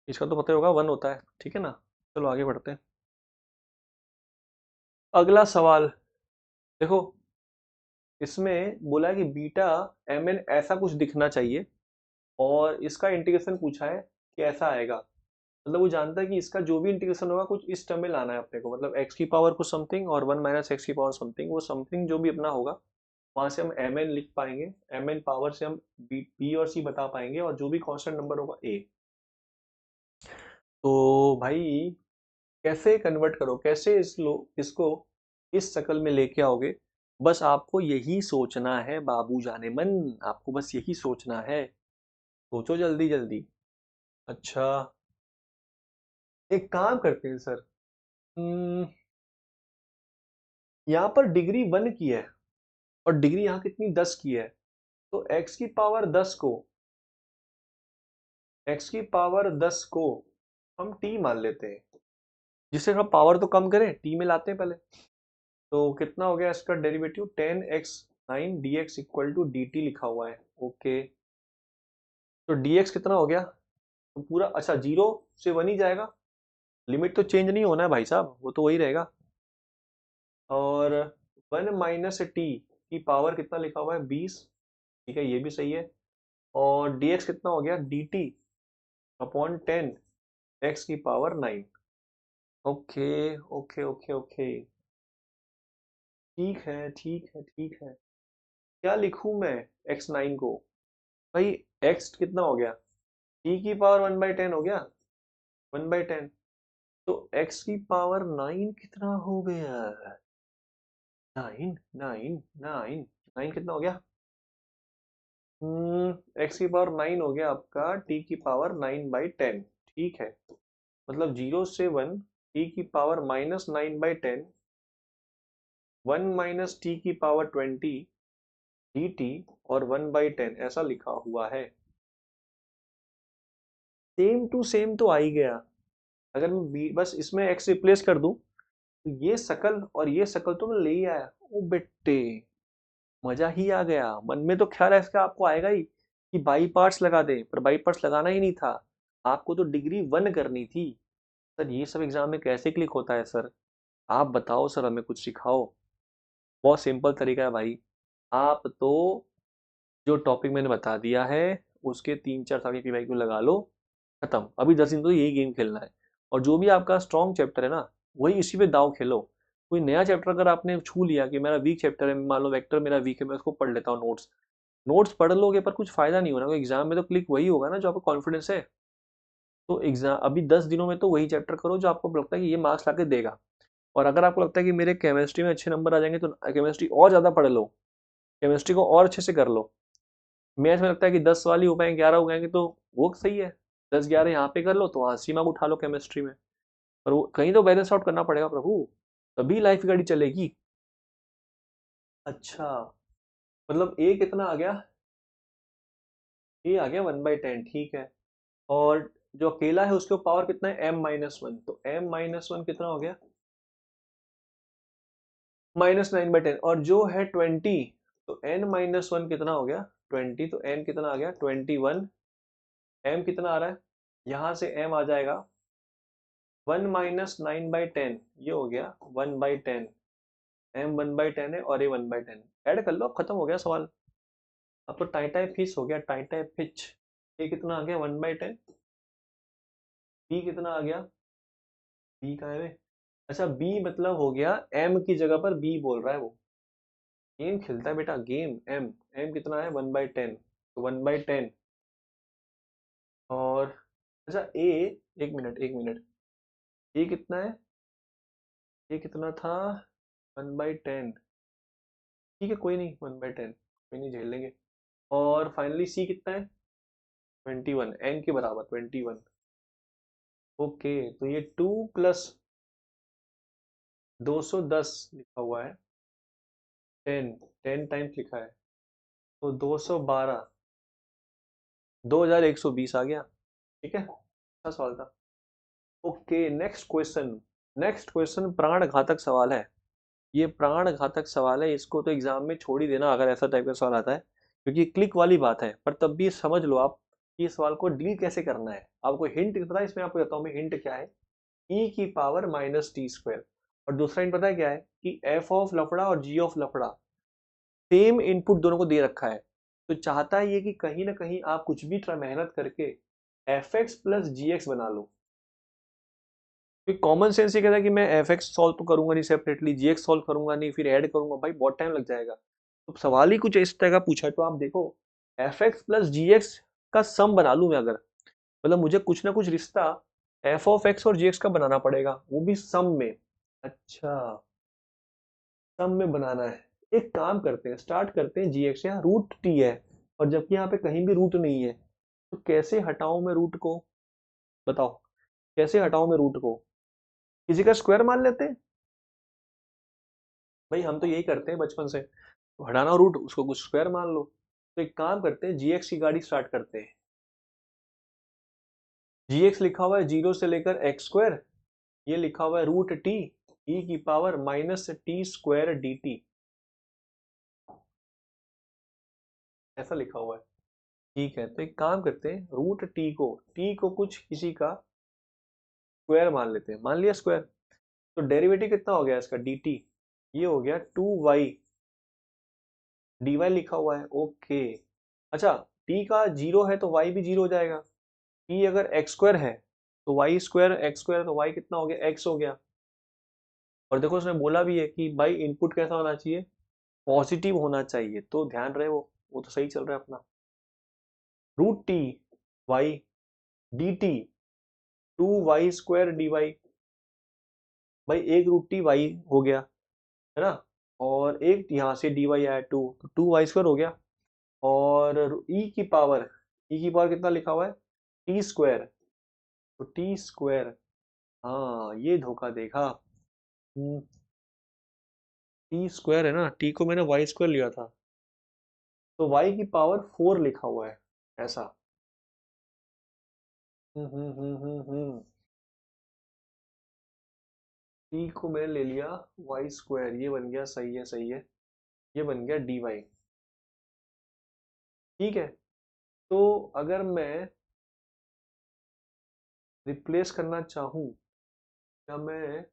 इसका तो पता ही होगा 1 होता है। ठीक है ना, चलो आगे बढ़ते हैं। अगला सवाल देखो, इसमें बोला है कि बीटा एम एन ऐसा कुछ दिखना चाहिए, और इसका इंटीग्रेशन पूछा है कि ऐसा आएगा। मतलब वो जानता है कि इसका जो भी इंटीग्रेशन होगा कुछ इस टर्म में लाना है अपने को, मतलब एक्स की पावर कुछ समथिंग और 1 - एक्स की पावर समथिंग, वो समथिंग जो भी अपना होगा वहां से हम एम एन लिख पाएंगे, एम एन पावर से हम बी और सी बता पाएंगे, और जो भी कांस्टेंट नंबर होगा ए। तो भाई कैसे कन्वर्ट करो, कैसे इसको इस शक्ल में लेके आओगे, बस आपको यही सोचना है बाबू जाने मन, आपको बस यही सोचना है, सोचो जल्दी जल्दी। अच्छा, एक काम करते हैं सर, यहाँ पर डिग्री 1 की है और डिग्री यहाँ कितनी 10 की है, तो x की पावर 10 को हम t मान लेते हैं, जिससे हम पावर तो कम करें, t में लाते हैं पहले। तो कितना हो गया इसका derivative, 10x9 dx equal to dt लिखा हुआ है। ओके, तो dx कितना हो गया, तो पूरा, अच्छा 0 से 1 ही जाएगा, लिमिट तो चेंज नहीं होना है भाई साहब, वो तो वही रहेगा। और 1 - t की पावर कितना लिखा हुआ है, 20। ठीक है, ये भी सही है। और dx कितना हो गया, dt/10 x की power 9। Okay okay okay okay, ठीक है ठीक है ठीक है। क्या लिखूं मैं x9 को, भाई x कितना हो गया, t की पावर 1/10 हो गया, 1/10। तो x की पावर 9 कितना हो गया, 9 कितना हो गया, x की पावर 9 हो गया आपका t की पावर 9/10। ठीक है, मतलब 0 से 1 t की पावर -9/10, 1 - t की पावर 20 dt और 1/10 ऐसा लिखा हुआ है। सेम टू सेम तो आ ही गया, अगर मैं बस इसमें x रिप्लेस कर दूं, तो ये शकल और ये शकल तो मैं ले ही आया। ओ बेटे, मजा ही आ गया। मन में तो ख्याल है इसका आपको आएगा ही कि बाई पार्ट्स लगा दे, पर बाई पार्ट्स लगाना ही नहीं था, आपको तो डिग्री 1 करनी थी। सर ये सब एग्जाम में कैसे क्लिक होता है सर, आप बताओ सर, हमें कुछ सिखाओ। बहुत सिंपल तरीका है भाई, आप तो जो टॉपिक मैंने बता दिया है उसके 3 4 साल की पीवाई को लगा लो, खत्म। अभी 10 दिन तो यही गेम खेलना है, और जो भी आपका स्ट्रॉन्ग चैप्टर है ना, वही इसी पे दाव खेलो। कोई नया चैप्टर अगर आपने छू लिया कि मेरा वीक चैप्टर है, मान लो वेक्टर मेरा वीक है, मैं उसको पढ़ लेता हूँ, नोट्स नोट्स पढ़ लोगे पर कुछ फायदा नहीं होना, एग्जाम में तो क्लिक वही होगा ना जो आपको कॉन्फिडेंस है। तो एग्जाम अभी 10 दिनों में तो वही चैप्टर करो जो आपको लगता है कि ये मार्क्स लाके देगा। और अगर आपको लगता है कि मेरे केमिस्ट्री में अच्छे नंबर आ जाएंगे, तो केमिस्ट्री और ज़्यादा पढ़ लो, केमिस्ट्री को और अच्छे से कर लो। मैथ्स में लगता है कि 10 सवाल ही हो पाएंगे, 11 हो जाएंगे, तो वो सही है, 10 11 यहाँ पे कर लो तो वहाँ 80 मार्क उठा लो केमिस्ट्री में। पर वो कहीं तो बैलेंस आउट करना पड़ेगा प्रभु, तभी लाइफ की गाड़ी चलेगी। अच्छा, मतलब ए कितना आ गया, ए आ गया 1/10। ठीक है, और जो अकेला है उसके पावर कितना है, m-1, तो m-1 कितना हो गया, -9/10। और जो है 20, तो n-1 कितना हो गया 20, तो n कितना आ गया 21, m कितना आ रहा है, यहाँ से m आ जाएगा 1 - 9/10, ये हो गया 1/10, m 1/10 है और ये 1/10, ऐड कर लो, अब खत्म हो गया सवाल। अब तो टाई टाई फिश हो गया, टाई टाई फिच। ये कितना आ गया 1/10, b कितना आ गया, b का है वे, अच्छा b मतलब हो गया m की जगह पर b बोल रहा है वो, गेम खेलता है बेटा, गेम। m कितना है 1/10, तो 1/10, और अच्छा a, एक मिनट, a कितना है, a कितना था 1/10, ठीक है कोई नहीं, 1/10 कोई नहीं, झेल लेंगे। और फाइनली c कितना है 21, n के बराबर 21। ओके, तो ये 2 + 210 लिखा हुआ है, 10 टाइम्स लिखा है, तो 212, 2120 आ गया। ठीक है, अच्छा सवाल था। ओके, नेक्स्ट क्वेश्चन प्राण घातक सवाल है। ये प्राण घातक सवाल है, इसको तो एग्जाम में छोड़ ही देना अगर ऐसा टाइप का सवाल आता है, क्योंकि क्लिक वाली बात है, पर तब भी समझ लो आप कि इस सवाल को डील कैसे करना है। आपको हिंट पता है इसमें, आपको बताता हूँ मैं हिंट क्या है, e⁻−t²। और दूसरा हिंट पता है क्या है, कि f ऑफ लफड़ा और g ऑफ लफड़ा सेम इनपुट दोनों को दे रखा है, तो चाहता है ये कि कहीं ना कहीं आप कुछ भी मेहनत करके fx प्लस gx बना लो। क्योंकि कॉमन सेंस ये कहता है कि मैं fx सॉल्व तो करूंगा नहीं सेपरेटली, gx सॉल्व करूंगा नहीं, फिर ऐड करूंगा, भाई बहुत टाइम लग जाएगा। तो सवाल ही कुछ इस तरह का पूछा है, तो आप देखो fx प्लस gx का सम बना लूं मैं अगर, मतलब मुझे कुछ ना कुछ रिश्ता f ऑफ x और gx का बनाना पड़ेगा, वो भी सम में। अच्छा, सम में बनाना है, एक काम करते हैं, स्टार्ट करते हैं gx, यहाँ रूट t है, और जबकि यहाँ पे कहीं भी रूट नहीं है, तो कैसे हटाऊं मैं रूट को, बताओ कैसे हटाऊं मैं रूट को, किसी का स्क्वायर मान लेते हैं, भाई हम तो यही करते हैं बचपन से, तो हटाना रूट, उसको कुछ स्क्वायर मान लो। तो एक काम करते हैं, जीएक्स की गाड़ी स्टार्ट करते हैं। जीएक्स लिखा हुआ है 0 से लेकर x², ये लिखा हुआ है रूट टी e⁻−t²dt, ऐसा लिखा हुआ है। ठीक है, तो एक काम करते हैं, रूट टी को कुछ किसी का स्क्वायर मान लेते हैं, मान लिया स्क्वायर, तो डेरिवेटिव कितना हो गया इसका dt, ये हो गया 2y, dy लिखा हुआ है, ओके। अच्छा, t का 0 है तो y भी 0 हो जाएगा, t अगर x² है तो y² x² है, तो y कितना हो गया x हो गया। और देखो उसने बोला भी है कि भाई इनपुट कैसा होना चाहिए, पॉजिटिव होना चाहिए, तो ध्यान रहे वो तो सही चल रहा है अपना। Root T Y D T 2y² dy, भाई एक रूट टी वाई हो गया, है ना, और एक यहाँ से dy आया 2, तो 2y² हो गया। और ई की पावर कितना लिखा हुआ है t², तो t², हाँ ये धोखा देखा, t² है ना, t को मैंने y² लिया था, तो y⁴ लिखा हुआ है ऐसा। हम्म। t को मैंने ले लिया y², ये बन गया, सही है सही है, ये बन गया dy। ठीक है, तो अगर मैं रिप्लेस करना चाहूँ, या मैं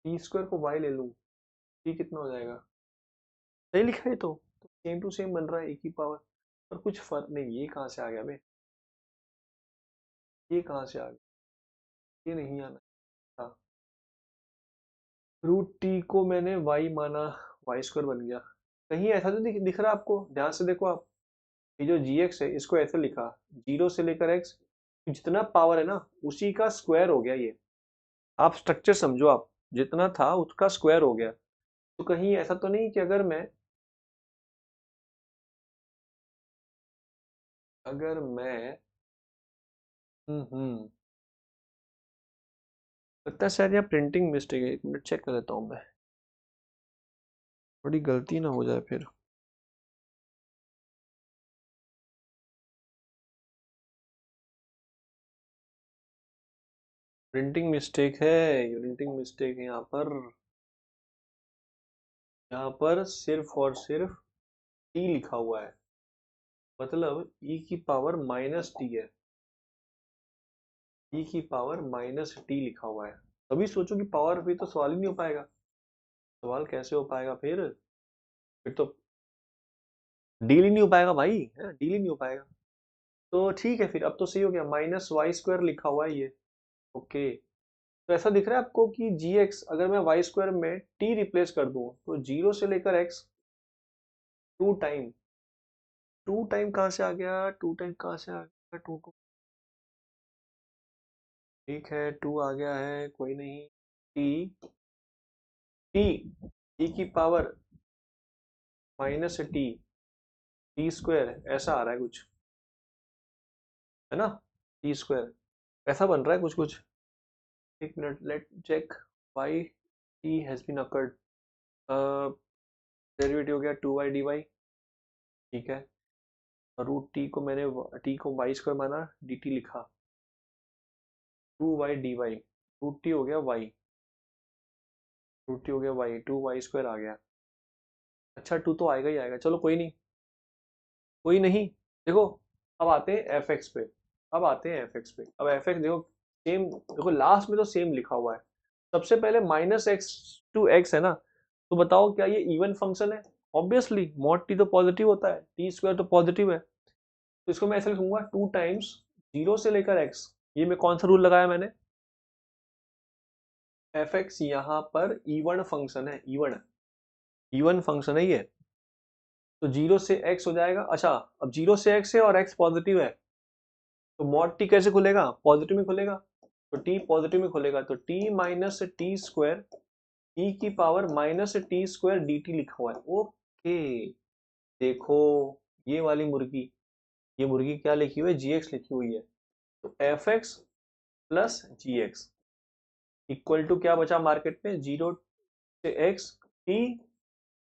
t² को y ले लूँ, t कितना हो जाएगा, सही लिखा है, तो सेम टू सेम बन रहा है e⁻, पर कुछ फर्क नहीं, ये कहाँ से आ गया बे, ये कहाँ से आ गया, ये नहीं आना था। रूट टी को मैंने y माना, y² बन गया, कहीं ऐसा तो दिख रहा है आपको, ध्यान से देखो आप, ये जो gx है इसको ऐसे लिखा, 0 से लेकर x, जितना पावर है ना उसी का स्क्वायर हो गया ये, आप स्ट्रक्चर समझो, आप जितना था उसका स्क्वायर हो गया, तो कहीं ऐसा तो नहीं कि अगर मैं लगता है शायद यहाँ प्रिंटिंग मिस्टेक है, 1 मिनट चेक कर लेता हूँ मैं, बड़ी गलती ना हो जाए फिर। प्रिंटिंग मिस्टेक है, प्रिंटिंग मिस्टेक है यहाँ पर, यहाँ पर सिर्फ और सिर्फ टी लिखा हुआ है, मतलब ई की पावर माइनस टी है, ई की पावर माइनस टी लिखा हुआ है। तभी सोचो कि पावर भी तो सवाल ही नहीं हो पाएगा। सवाल कैसे हो पाएगा फिर तो डील ही नहीं हो पाएगा भाई, है डील ही नहीं हो पाएगा। तो ठीक है, फिर अब तो सही हो गया, माइनस वाई स्क्वायर लिखा हुआ है ये। ओके, तो ऐसा दिख रहा है आपको कि जी एक्स अगर मैं वाई स्क्वायर में टी रिप्लेस कर दूं तो जीरो से लेकर X, two time, two time कहाँ से आ गया, टू टाइम कहाँ से आ गया, टू को, ठीक है टू आ गया है कोई नहीं, टी, टी ई की power minus T, T square ऐसा आ रहा है कुछ, है ना, टी स्क्वायर ऐसा बन रहा है कुछ कुछ। एक minute, let check, Y T has been occurred, derivative हो गया टू वाई डी वाई, ठीक है, रूट टी को मैंने टी को वाई स्क्वायर माना, डी टी लिखा, two Y D Y, root T हो गया वाई, रूट टी हो गया वाई, टू वाई स्क्वायर आ गया। अच्छा टू तो आएगा ही आएगा, चलो कोई नहीं, कोई नहीं। देखो अब आते हैं एफ एक्स पे, अब आते हैं एफ एक्स पे। अब एफ एक्स देखो सेम, देखो लास्ट में तो सेम लिखा हुआ है। सबसे पहले माइनस एक्स टू एक्स है ना, तो बताओ क्या ये इवन फंक्शन है? ऑब्वियसली मॉड टी तो पॉजिटिव होता है, टी स्क्वायर तो पॉजिटिव है, तो इसको मैं ऐसे लिखूंगा टू टाइम्स जीरो से लेकर एक्स। ये मैं कौन सा रूल लगाया मैंने, एफ एक्स यहाँ पर इवन फंक्शन है, इवन, इवन फंक्शन है ये, तो जीरो से एक्स हो जाएगा। अच्छा अब जीरो से एक्स है और एक्स पॉजिटिव है, तो मॉड टी कैसे खुलेगा, पॉजिटिव में खुलेगा, तो टी पॉजिटिव में खुलेगा, तो टी माइनस टी स्क्वायर ई की power minus T square D T लिखा हुआ है। ओके, देखो ये वाली मुर्गी, ये मुर्गी क्या लिखी हुई है, जी एक्स लिखी हुई है, तो F X plus G X equal to क्या बचा मार्केट में, जीरो से एक्स टी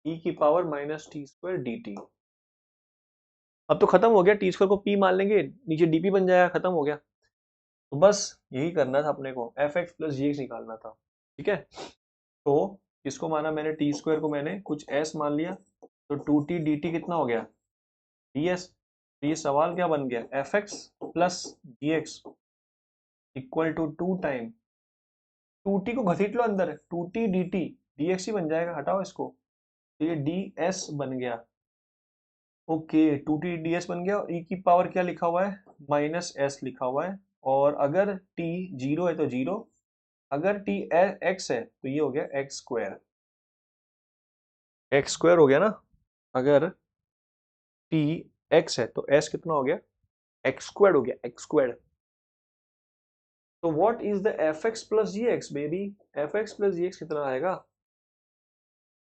ई की power minus T square D T. अब तो खत्म हो गया, टी स्क्वायर को पी मान लेंगे, नीचे डीपी बन जाएगा, खत्म हो गया। तो बस यही करना था अपने को, F X plus G x निकालना था, ठीक है। तो इसको माना मैंने, टी स्क्वायर को मैंने कुछ एस मान लिया, तो टू टी डी टी कितना हो गया, डी एस। तो ये सवाल क्या बन गया, F X plus G X equal to two time, two T को घसीट लो अंदर, two T D T, D X ही बन जाएगा, हटाओ इसको, तो ये डी एस बन गया। Okay, two T D S बन गया, और ई की पावर क्या लिखा हुआ है, माइनस एस लिखा हुआ है, और अगर टी जीरो है तो जीरो, अगर टी एक्स है तो ये हो गया एक्स स्क्वायर, एक्स स्क्वायर हो गया ना, अगर टी एक्स है तो एस कितना हो गया, एक्स स्क्वायर हो गया, एक्स स्क्वायर। तो what is the F X plus G X baby, F X plus G X कितना आएगा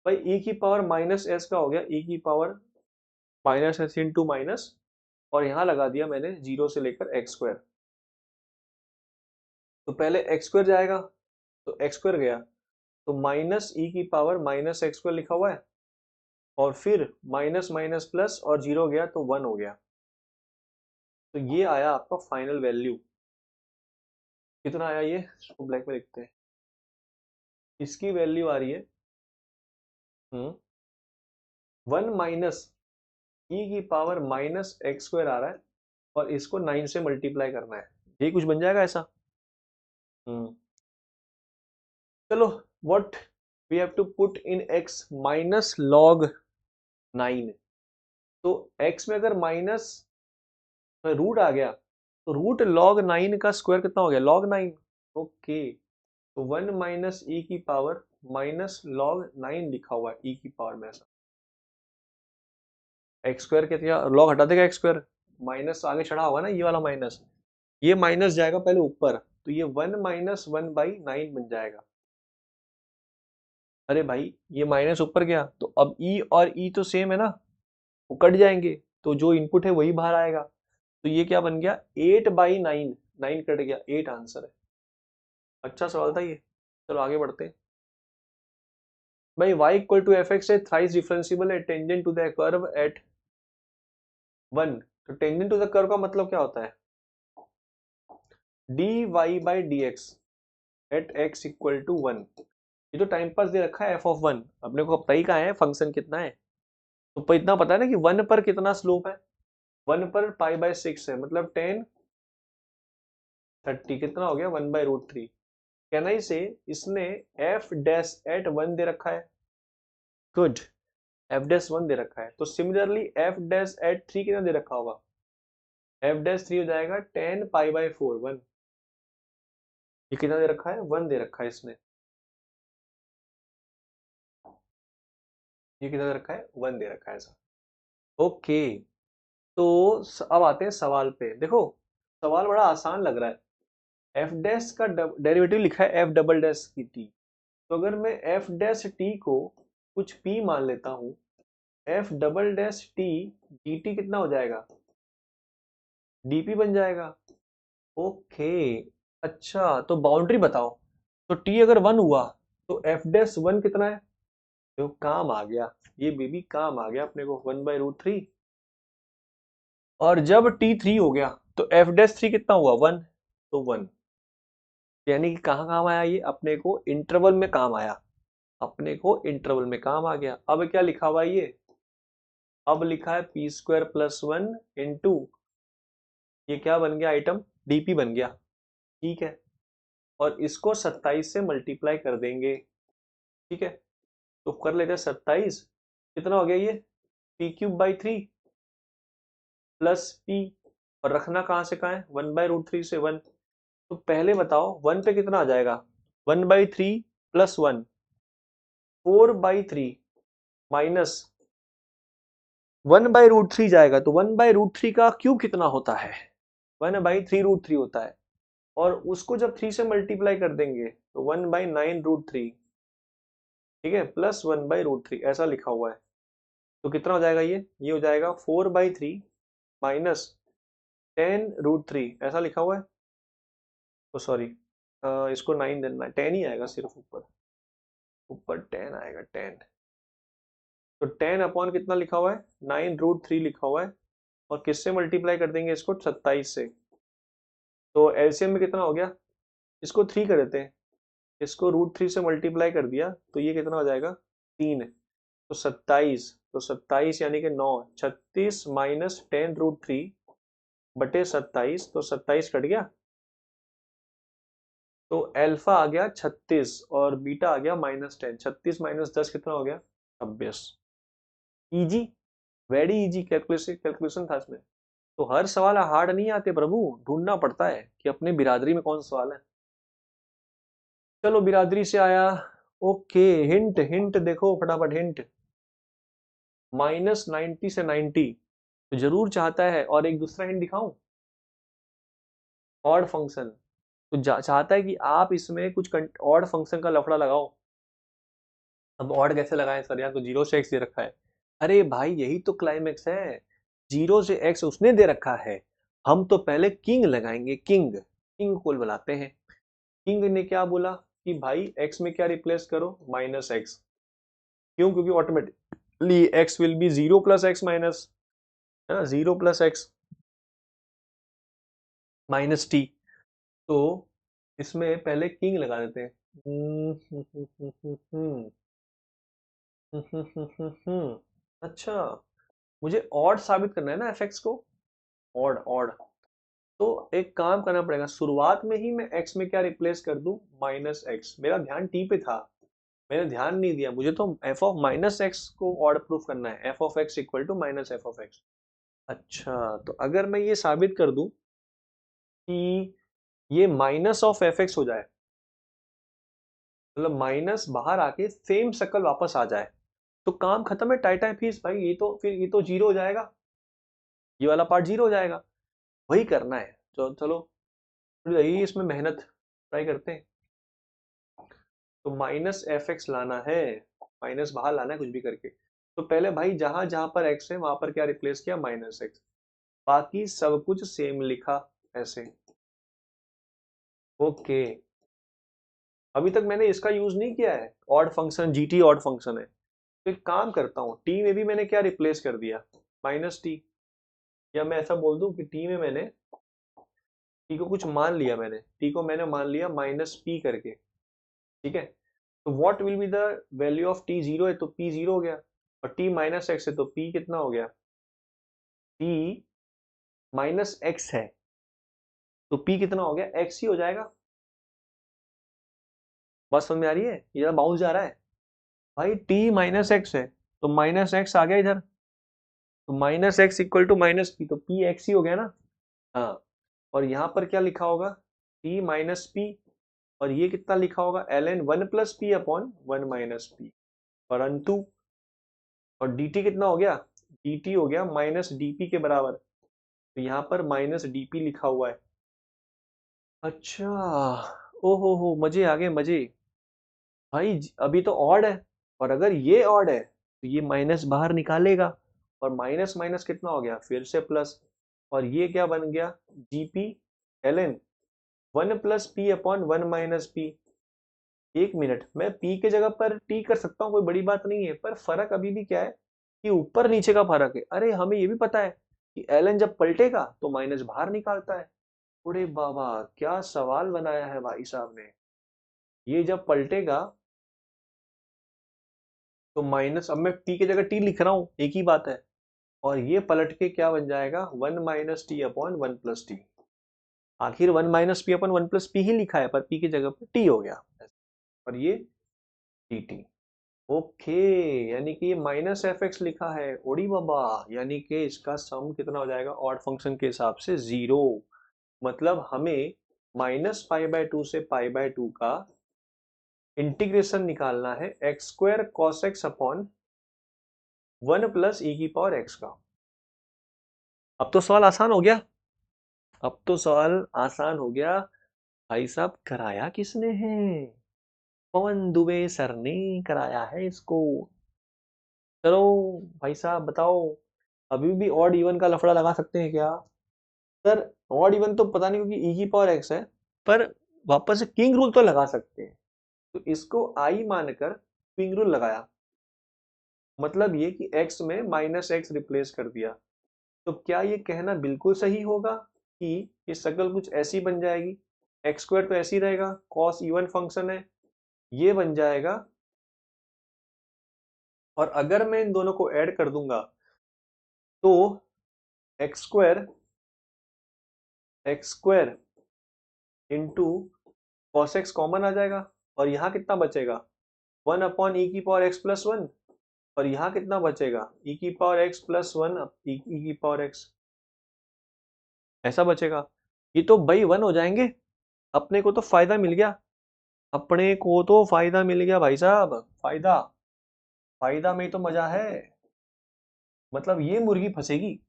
भाई, ई की पावर माइनस एस का हो गया, ई की power minus S into minus, और यहां लगा दिया मैंने जीरो से लेकर एक्स स्क्वायर, तो पहले एक्स स्क्वायर जाएगा, तो एक्स स्क्वायर गया, तो माइनस ई की पावर माइनस एक्स स्क्वायर लिखा हुआ है, और फिर माइनस माइनस प्लस और जीरो गया तो वन हो गया, तो ये आया आपका फाइनल वैल्यू। कितना आया ये, इसको ब्लैक में लिखते हैं, इसकी वैल्यू आ रही है वन माइनस ई की पावर माइनस एक्स स्क्वायर आ रहा है, और इसको नाइन से मल्टीप्लाई करना है, ये कुछ बन जाएगा ऐसा। हम्म चलो, what we have to put in X, minus log nine, तो एक्स में अगर माइनस रूट आ गया, तो रूट लॉग नाइन का स्क्वायर कितना हो गया, लॉग नाइन। ओके, तो वन माइनस ई की पावर माइनस लॉग नाइन लिखा हुआ है, ई की पावर में ऐसा, एक्स स्क्वायर कितना, लॉग हटा देगा एक्स स्क्वायर, माइनस आगे चढ़ा होगा ना ये वाला माइनस, ये माइनस जाएगा पहले ऊपर, तो ये one minus one by nine बन जाएगा। अरे भाई ये माइनस ऊपर गया, तो अब ई और ई तो सेम है ना, वो कट जाएंगे, तो जो इनपुट है वही बाहर आएगा, तो ये क्या बन गया, eight by nine, nine cut गया, एट आंसर है। अच्छा सवाल था ये, चलो आगे बढ़ते हैं। भाई y equal to F X है, थ्राइस डिफरेंशिएबल है, tangent to the curve at one, तो टेंजेंट टू द कर्व का मतलब क्या होता है, D Y by D X at X equal to one, ये तो टाइम पास दे रखा है f(1), अपने को पता ही कहाँ है फंक्शन कितना है, तो इतना पता है ना कि 1 पर कितना स्लोप है, 1 पर π/6 है, मतलब 10 30 कितना हो गया 1/√3। कैन आई से इसने f डैश एट 1 दे रखा है, गुड, f डैश 1 दे रखा है, तो सिमिलरली f डैश एट 3 कितना दे रखा होगा, f डैश 3 हो जाएगा 10 π/4 1। ये कितना दे रखा है, 1 दे रखा है इसने, ये कितना दे रखा है, 1 दे रखा है ऐसा। ओके, तो अब आते हैं सवाल पे। देखो सवाल बड़ा आसान लग रहा है, एफ डैश का डेरिवेटिव लिखा है एफ डबल डैश की टी, तो अगर मैं एफ डैश टी को कुछ पी मान लेता हूँ, F double dash T D T कितना हो जाएगा, डीपी बन जाएगा। ओके, अच्छा तो बाउंड्री बताओ, तो टी अगर 1 हुआ तो एफ डैश 1 कितना है, तो काम आ गया, ये बेबी काम आ गया अपने को 1/√3। और जब टी 3 हो गया तो एफ डैश 3 कितना हुआ 1, तो 1, यानी कि कहाँ काम आया, ये अपने को इंटरवल में काम आया, अपने को इंटरवल में काम आ गया। अब क्या लिखा हुआ है ये, अब लिखा है p² + 1 इंटू, ये क्या बन गया आइटम, डीपी बन गया, ठीक है, और इसको 27 से मल्टीप्लाई कर देंगे, ठीक है, तो कर लेते हैं 27, कितना हो गया ये p³/3 प्लस p, और रखना कहाँ से कहाँ है, 1/√3 से 1, तो पहले बताओ 1 पे कितना आ जाएगा, 1/3 + 1 4/3 माइनस 1/√3 जाएगा, तो 1/√3 का क्यूब कितना होता है, 1/3√3 होता है, और उसको जब 3 से मल्टीप्लाई कर देंगे तो 1/9√3, ठीक है, प्लस 1/√3 ऐसा लिखा हुआ है, तो कितना हो जाएगा ये हो जाएगा 4/3 माइनस 10√3 ऐसा लिखा हुआ है, तो सॉरी इसको 9 देना, 10 ही आएगा सिर्फ, ऊपर ऊपर 10 आएगा 10, तो 10 अपॉन कितना लिखा हुआ है 9√3 लिखा हुआ है, और किससे मल्टीप्लाई कर देंगे इसको 27 से, तो एलसीएम में कितना हो गया, इसको 3 कर देते हैं, इसको √3 से मल्टीप्लाई कर दिया तो ये कितना हो जाएगा 3, तो 27, तो 27 यानी कि 9, 36 माइनस 10√3 बटे 27, तो 27 कट गया, तो अल्फा आ गया 36 और बीटा आ गया -10, 36 माइनस 10 कितना हो गया 26। Easy, very easy calculation calculation था इसमें, तो हर सवाल हार्ड नहीं आते प्रभु, ढूंढना पड़ता है कि अपने बिरादरी में कौन सा सवाल है। चलो बिरादरी से आया, ओके, हिंट हिंट देखो फटाफट हिंट, -90 से 90 तो जरूर चाहता है, और एक दूसरा हिंट दिखाऊं, ऑड फंक्शन, तो चाहता है कि आप इसमें कुछ ऑड फंक्शन का लफड़ा लगाओ। अब ऑड कैसे लगाएं सर, यहाँ तो 0 से x दे रखा है, अरे भाई यही तो क्लाइमेक्स है, 0 से x उसने दे रखा है, हम तो पहले किंग लगाएंगे, किंग किंग को बुलाते हैं, किंग ने क्या बोला कि भाई x में क्या रिप्लेस करो -x, क्यों, क्योंकि automatically x will be 0 + x minus, है ना, 0 + x माइनस टी, तो इसमें पहले किंग लगा देते हैं, अच्छा, मुझे ऑड साबित करना है ना एफएक्स को, ऑड ऑड, तो एक काम करना पड़ेगा, शुरुआत में ही मैं x में क्या रिप्लेस कर दूं -x, मेरा ध्यान t पे था, मैंने ध्यान नहीं दिया, मुझे तो f ऑफ -x को ऑड प्रूफ करना है, f of x equal to -f of x। अच्छा, तो अगर मैं ये साबित कर दूं कि ये माइनस ऑफ एफ एक्स हो जाए, मतलब माइनस बाहर आके सेम शक्ल वापस आ जाए, तो काम खत्म है, टाइटा फीस भाई, ये तो फिर ये तो 0 हो जाएगा, ये वाला पार्ट 0 हो जाएगा, वही करना है, तो चलो यही इसमें मेहनत ट्राई करते हैं, तो -f(x) लाना है, माइनस बाहर लाना है कुछ भी करके, तो पहले भाई जहां जहां पर x है वहां पर क्या रिप्लेस किया -x, बाकी सब कुछ सेम लिखा ऐसे, ओके, अभी तक मैंने इसका यूज नहीं किया है, odd function, GT odd function है, तो एक काम करता हूँ, टी में भी मैंने क्या रिप्लेस कर दिया -t, या मैं ऐसा बोल दूं कि टी में मैंने टी को कुछ मान लिया, मैंने टी को मैंने मान लिया -p करके, ठीक है, तो what will be the value of T, zero है तो पी जीरो हो गया, और टी माइनस एक्स है तो पी कितना हो गया, टी माइनस एक्स है तो पी कितना हो गया, एक्स ही हो जाएगा। बात समझ में आ रही है, ये ज्यादा बाउंस जा रहा है भाई, टी माइनस एक्स है तो माइनस एक्स आ गया इधर, तो minus X equal to minus P, तो पी एक्स ही हो गया ना। हाँ, और यहाँ पर क्या लिखा होगा, टी माइनस पी, और ये कितना लिखा होगा, L N one plus P upon one minus P, परंतु, और डी टी कितना हो गया, डी टी हो गया माइनस डी पी के बराबर, तो यहाँ पर माइनस डी पी लिखा हुआ है। अच्छा, ओ हो मजे आ गए मजे। भाई अभी तो ऑड है, और अगर ये ऑड है तो ये माइनस बाहर निकालेगा, और माइनस माइनस कितना हो गया, फिर से प्लस, और ये क्या बन गया, GP L N one plus P upon one minus P. एक मिनट, मैं पी के जगह पर टी कर सकता हूँ, कोई बड़ी बात नहीं है, पर फर्क अभी भी क्या है कि ऊपर नीचे का फर्क है। अरे हमें ये भी पता है कि एल एन जब पलटेगा तो माइनस बाहर निकालता है। अरे बाबा, क्या सवाल बनाया है भाई साहब ने, ये जब पलटेगा तो माइनस, अब मैं पी की जगह टी लिख रहा हूँ, एक ही बात है, और ये पलट के क्या बन जाएगा, one minus T upon one plus T. आखिर one minus P upon one plus P ही लिखा है, पर पी की जगह पर टी हो गया, और ये टी टी। ओके, यानी कि ये माइनस एफ एक्स लिखा है, ओडी बाबा, यानी कि इसका सम कितना हो जाएगा ऑड फंक्शन के हिसाब से जीरो। मतलब हमें माइनस पाई बाय टू से पाई बाय टू का इंटीग्रेशन निकालना है X square cos X upon one plus E की पावर एक्स का। अब तो सवाल आसान हो गया, अब तो सवाल आसान हो गया। भाई साहब कराया किसने है, पवन दुबे सर ने कराया है इसको। चलो भाई साहब बताओ, अभी भी ऑड इवन का लफड़ा लगा सकते हैं क्या? सर ऑड इवन तो पता नहीं, क्योंकि ई की पावर एक्स है, पर वापस से किंग रूल तो लगा सकते हैं। तो इसको आई मानकर किंग रूल लगाया, मतलब ये कि x में माइनस एक्स रिप्लेस कर दिया। तो क्या ये कहना बिल्कुल सही होगा कि ये शक्ल कुछ ऐसी बन जाएगी, एक्स स्क्वायर तो ऐसी रहेगा, कॉस इवन फंक्शन है, ये बन जाएगा, और अगर मैं इन दोनों को ऐड कर दूंगा तो X square into cos X common आ जाएगा, और यहाँ कितना बचेगा, वन अपॉन ई की पावर एक्स प्लस वन, और यहाँ कितना बचेगा, ई की पावर एक्स प्लस वन ई की पावर एक्स, ऐसा बचेगा। ये तो भाई वन हो जाएंगे, अपने को तो फायदा मिल गया, अपने को तो फायदा मिल गया भाई साहब, फायदा, फायदा में तो मजा है। मतलब ये मुर्गी फंसेगी,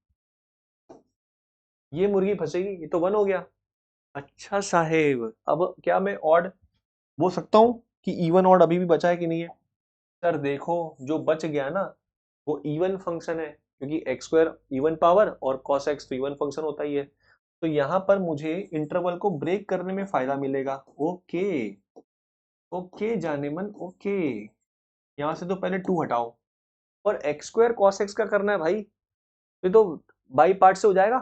ये मुर्गी फंसेगी, ये तो वन हो गया। अच्छा साहेब, अब क्या मैं ऑड बोल सकता हूँ कि इवन ऑड अभी भी बचा है कि नहीं है? सर देखो, जो बच गया ना वो इवन फंक्शन है, क्योंकि एक्स स्क्वायर इवन पावर और कॉस एक्स तो इवन फंक्शन होता ही है। तो यहाँ पर मुझे इंटरवल को ब्रेक करने में फायदा मिलेगा। ओके, ओके जानेमन, ओके, यहाँ से तो पहले टू हटाओ, और एक्स स्क्वायर कॉस एक्स का करना है भाई, ये तो बाई पार्ट से हो जाएगा।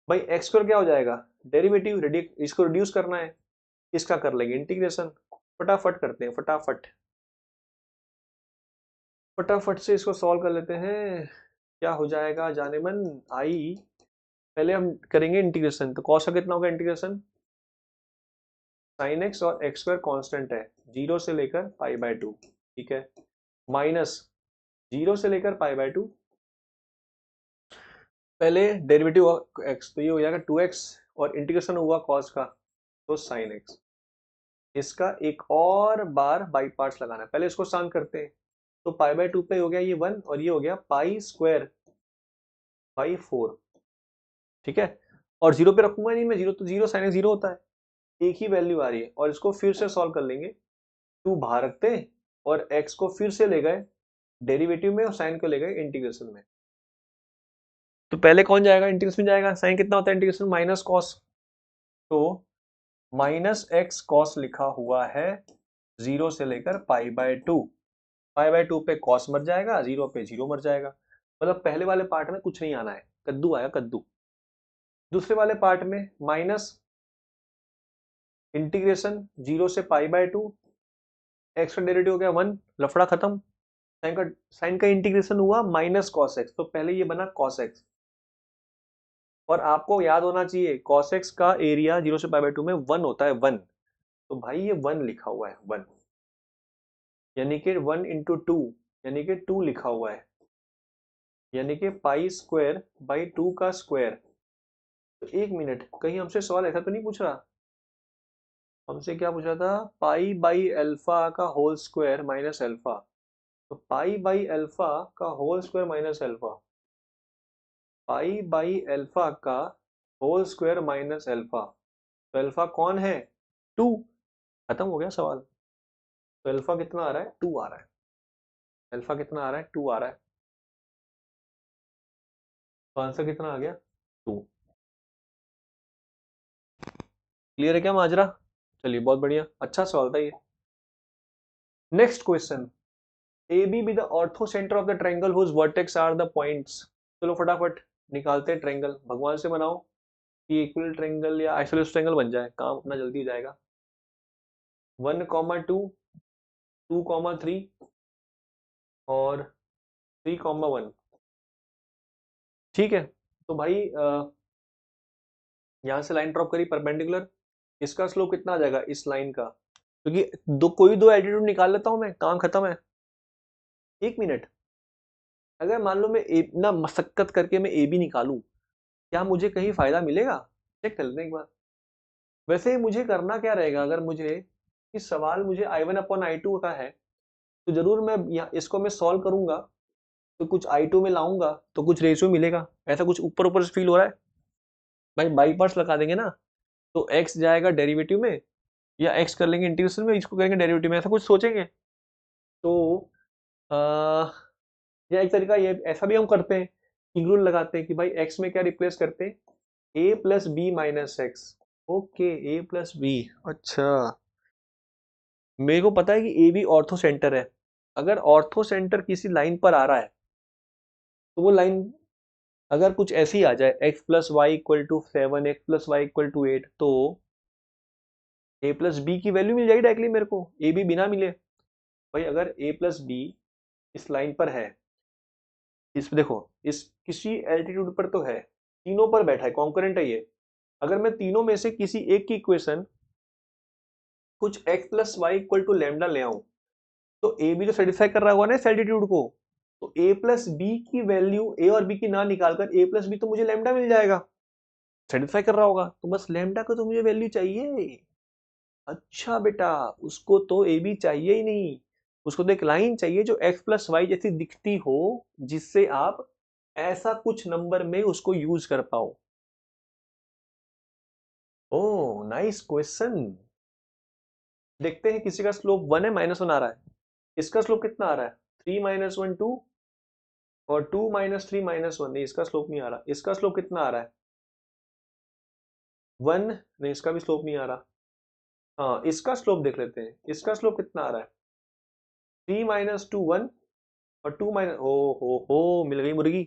भाई एक्स स्क्वायर क्या हो जाएगा, डेरिवेटिव, इसको रिड्यूस करना है, इसका कर लेंगे इंटीग्रेशन। फटाफट करते हैं, फटाफट फटाफट से इसको सॉल्व कर लेते हैं। क्या हो जाएगा जाने मन, आई, पहले हम करेंगे इंटीग्रेशन, तो कॉस का कितना होगा इंटीग्रेशन, साइन एक्स, और एक्स स्क्वायर कॉन्स्टेंट है, जीरो से लेकर पाई बाय टू, ठीक है, माइनस जीरो से लेकर पाई बाय टू, पहले डेरिवेटिव एक्स, तो ये हो जाएगा टू एक्स, और इंटीग्रेशन हुआ कॉस का, तो साइन एक्स। इसका एक और बार बाई पार्ट्स लगाना है, पहले इसको शांत करते हैं। तो पाई बाय टू पे हो गया ये वन, और ये हो गया पाई स्क्वायर बाई फोर, ठीक है, और जीरो पे रखूंगा नहीं मैं, जीरो तो जीरो, साइन जीरो होता है, एक ही वैल्यू आ रही है, और इसको फिर से सॉल्व कर लेंगे। टू बाहर रखते हैं, और एक्स को फिर से ले गए डेरिवेटिव में, और साइन को ले गए इंटीग्रेशन में। तो पहले कौन जाएगा इंटीग्रेशन में, जाएगा साइन, कितना होता है इंटीग्रेशन, माइनस कॉस, तो माइनस एक्स कॉस लिखा हुआ है, जीरो से लेकर पाई by to, pi by to पे कॉस मर जाएगा, जीरो पे जीरो मर जाएगा, मतलब पहले वाले पार्ट में कुछ नहीं आना है, कद्दू आया कद्दू। दूसरे वाले पार्ट में माइनस इंटीग्रेशन जीरो से पाई बाय टू, एक्स का डेरिवेटिव हो गया 1, लफड़ा खत्म। साइन का इंटीग्रेशन हुआ माइनस कॉस एक्स, तो पहले ये बना कॉस एक्स। और आपको याद होना चाहिए कॉस एक्स का एरिया 0 से π/2 में 1 होता है, 1। तो भाई ये 1 लिखा हुआ है, 1, यानी कि 1 × 2, यानी कि 2 लिखा हुआ है, यानी कि π²/2 का स्क्वायर। तो एक मिनट, कहीं हमसे सवाल ऐसा तो नहीं पूछ रहा? हमसे क्या पूछ रहा था? π/α का होल स्क्वायर माइनस अल्फा। तो π/α का होल स्क्वायर माइनस अल्फा, π/α का होल स्क्वायर माइनस अल्फा। तो अल्फा कौन है? 2। खत्म हो गया सवाल। तो अल्फा कितना आ रहा है? 2 आ रहा है। अल्फा कितना आ रहा है? 2 आ रहा है। तो आंसर कितना आ गया? 2। क्लियर है क्या माजरा? चलिए बहुत बढ़िया, अच्छा सवाल था ये। Next question, A B the ortho centre of the triangle whose vertex are the points. चलो फटाफट निकालते हैं ट्रायंगल, भगवान से बनाओ कि इक्वल ट्रायंगल या आइसोसेलेस ट्रायंगल बन जाए, काम अपना जल्दी हो जाएगा। 1,2, 2,3 और 3,1। ठीक है, तो भाई यहाँ से लाइन ड्रॉप करी परपेंडिकुलर, इसका स्लोप कितना आ जाएगा इस लाइन का? क्योंकि दो एल्टीट्यूड निकाल लेता हूं मैं, काम खत्म है। एक मिनट, अगर मान लो मैं ना मशक्कत करके मैं ए बी निकालूं, क्या मुझे कहीं फायदा मिलेगा? चेक कर लेते हैं एक बार। वैसे मुझे करना क्या रहेगा, अगर मुझे इस सवाल मुझे I1/I2 का है, तो जरूर मैं इसको मैं सॉल्व करूंगा, तो कुछ I2 में लाऊंगा तो कुछ रेशियो मिलेगा। ऐसा कुछ ऊपर ऊपर से फील हो रहा है भाई, बाई पार्ट्स लगा देंगे ना, तो x जाएगा डेरिवेटिव में, या x कर लेंगे इंटीग्रेशन में, इसको करेंगे डेरिवेटिव में, ऐसा कुछ सोचेंगे। तो आ, या एक तरीका ये ऐसा भी हम करते हैं, इंक्लूड लगाते हैं कि भाई x में क्या रिप्लेस करते हैं? a+b-x। Okay, a+b। अच्छा, मेरे को पता है कि ए बी ऑर्थो सेंटर है। अगर ऑर्थो सेंटर किसी लाइन पर आ रहा है, तो वो लाइन अगर कुछ ऐसी आ जाए x+y=7, x+y=8, तो a+b की वैल्यू मिल जाएगी डायरेक्टली मेरे को, ए बी बिना मिले। भाई अगर a+b इस लाइन पर है, इस देखो, इस किसी एल्टीट्यूड पर तो है, तीनों पर बैठा है, कॉन्करेंट है ये। अगर मैं तीनों में से किसी एक की इक्वेशन कुछ x+y=λ ले आऊं, तो ए बी तो सेटिस्फाई कर रहा होगा ना इस एल्टीट्यूड को। तो a+b की वैल्यू, ए और बी की ना निकालकर a+b तो मुझे लैम्डा मिल जाएगा, सेटिस्फाई कर रहा होगा। तो बस लैम्डा को तो मुझे वैल्यू चाहिए। अच्छा बेटा, उसको तो ए बी चाहिए ही नहीं, उसको तो एक लाइन चाहिए जो x+y जैसी दिखती हो, जिससे आप ऐसा कुछ नंबर में उसको यूज कर पाओ। ओ नाइस क्वेश्चन। देखते हैं, किसी का स्लोप 1 है, -1 आ रहा है, इसका स्लोप कितना आ रहा है? 3 - 1 2, और 2 - 3 - 1, नहीं इसका स्लोप नहीं आ रहा। इसका स्लोप कितना आ रहा है? 1, नहीं इसका भी स्लोप नहीं आ रहा। हाँ, इसका स्लोप देख लेते हैं, इसका स्लोप कितना आ रहा है? 3 - 2 1, और 2 - मिल गई मुर्गी।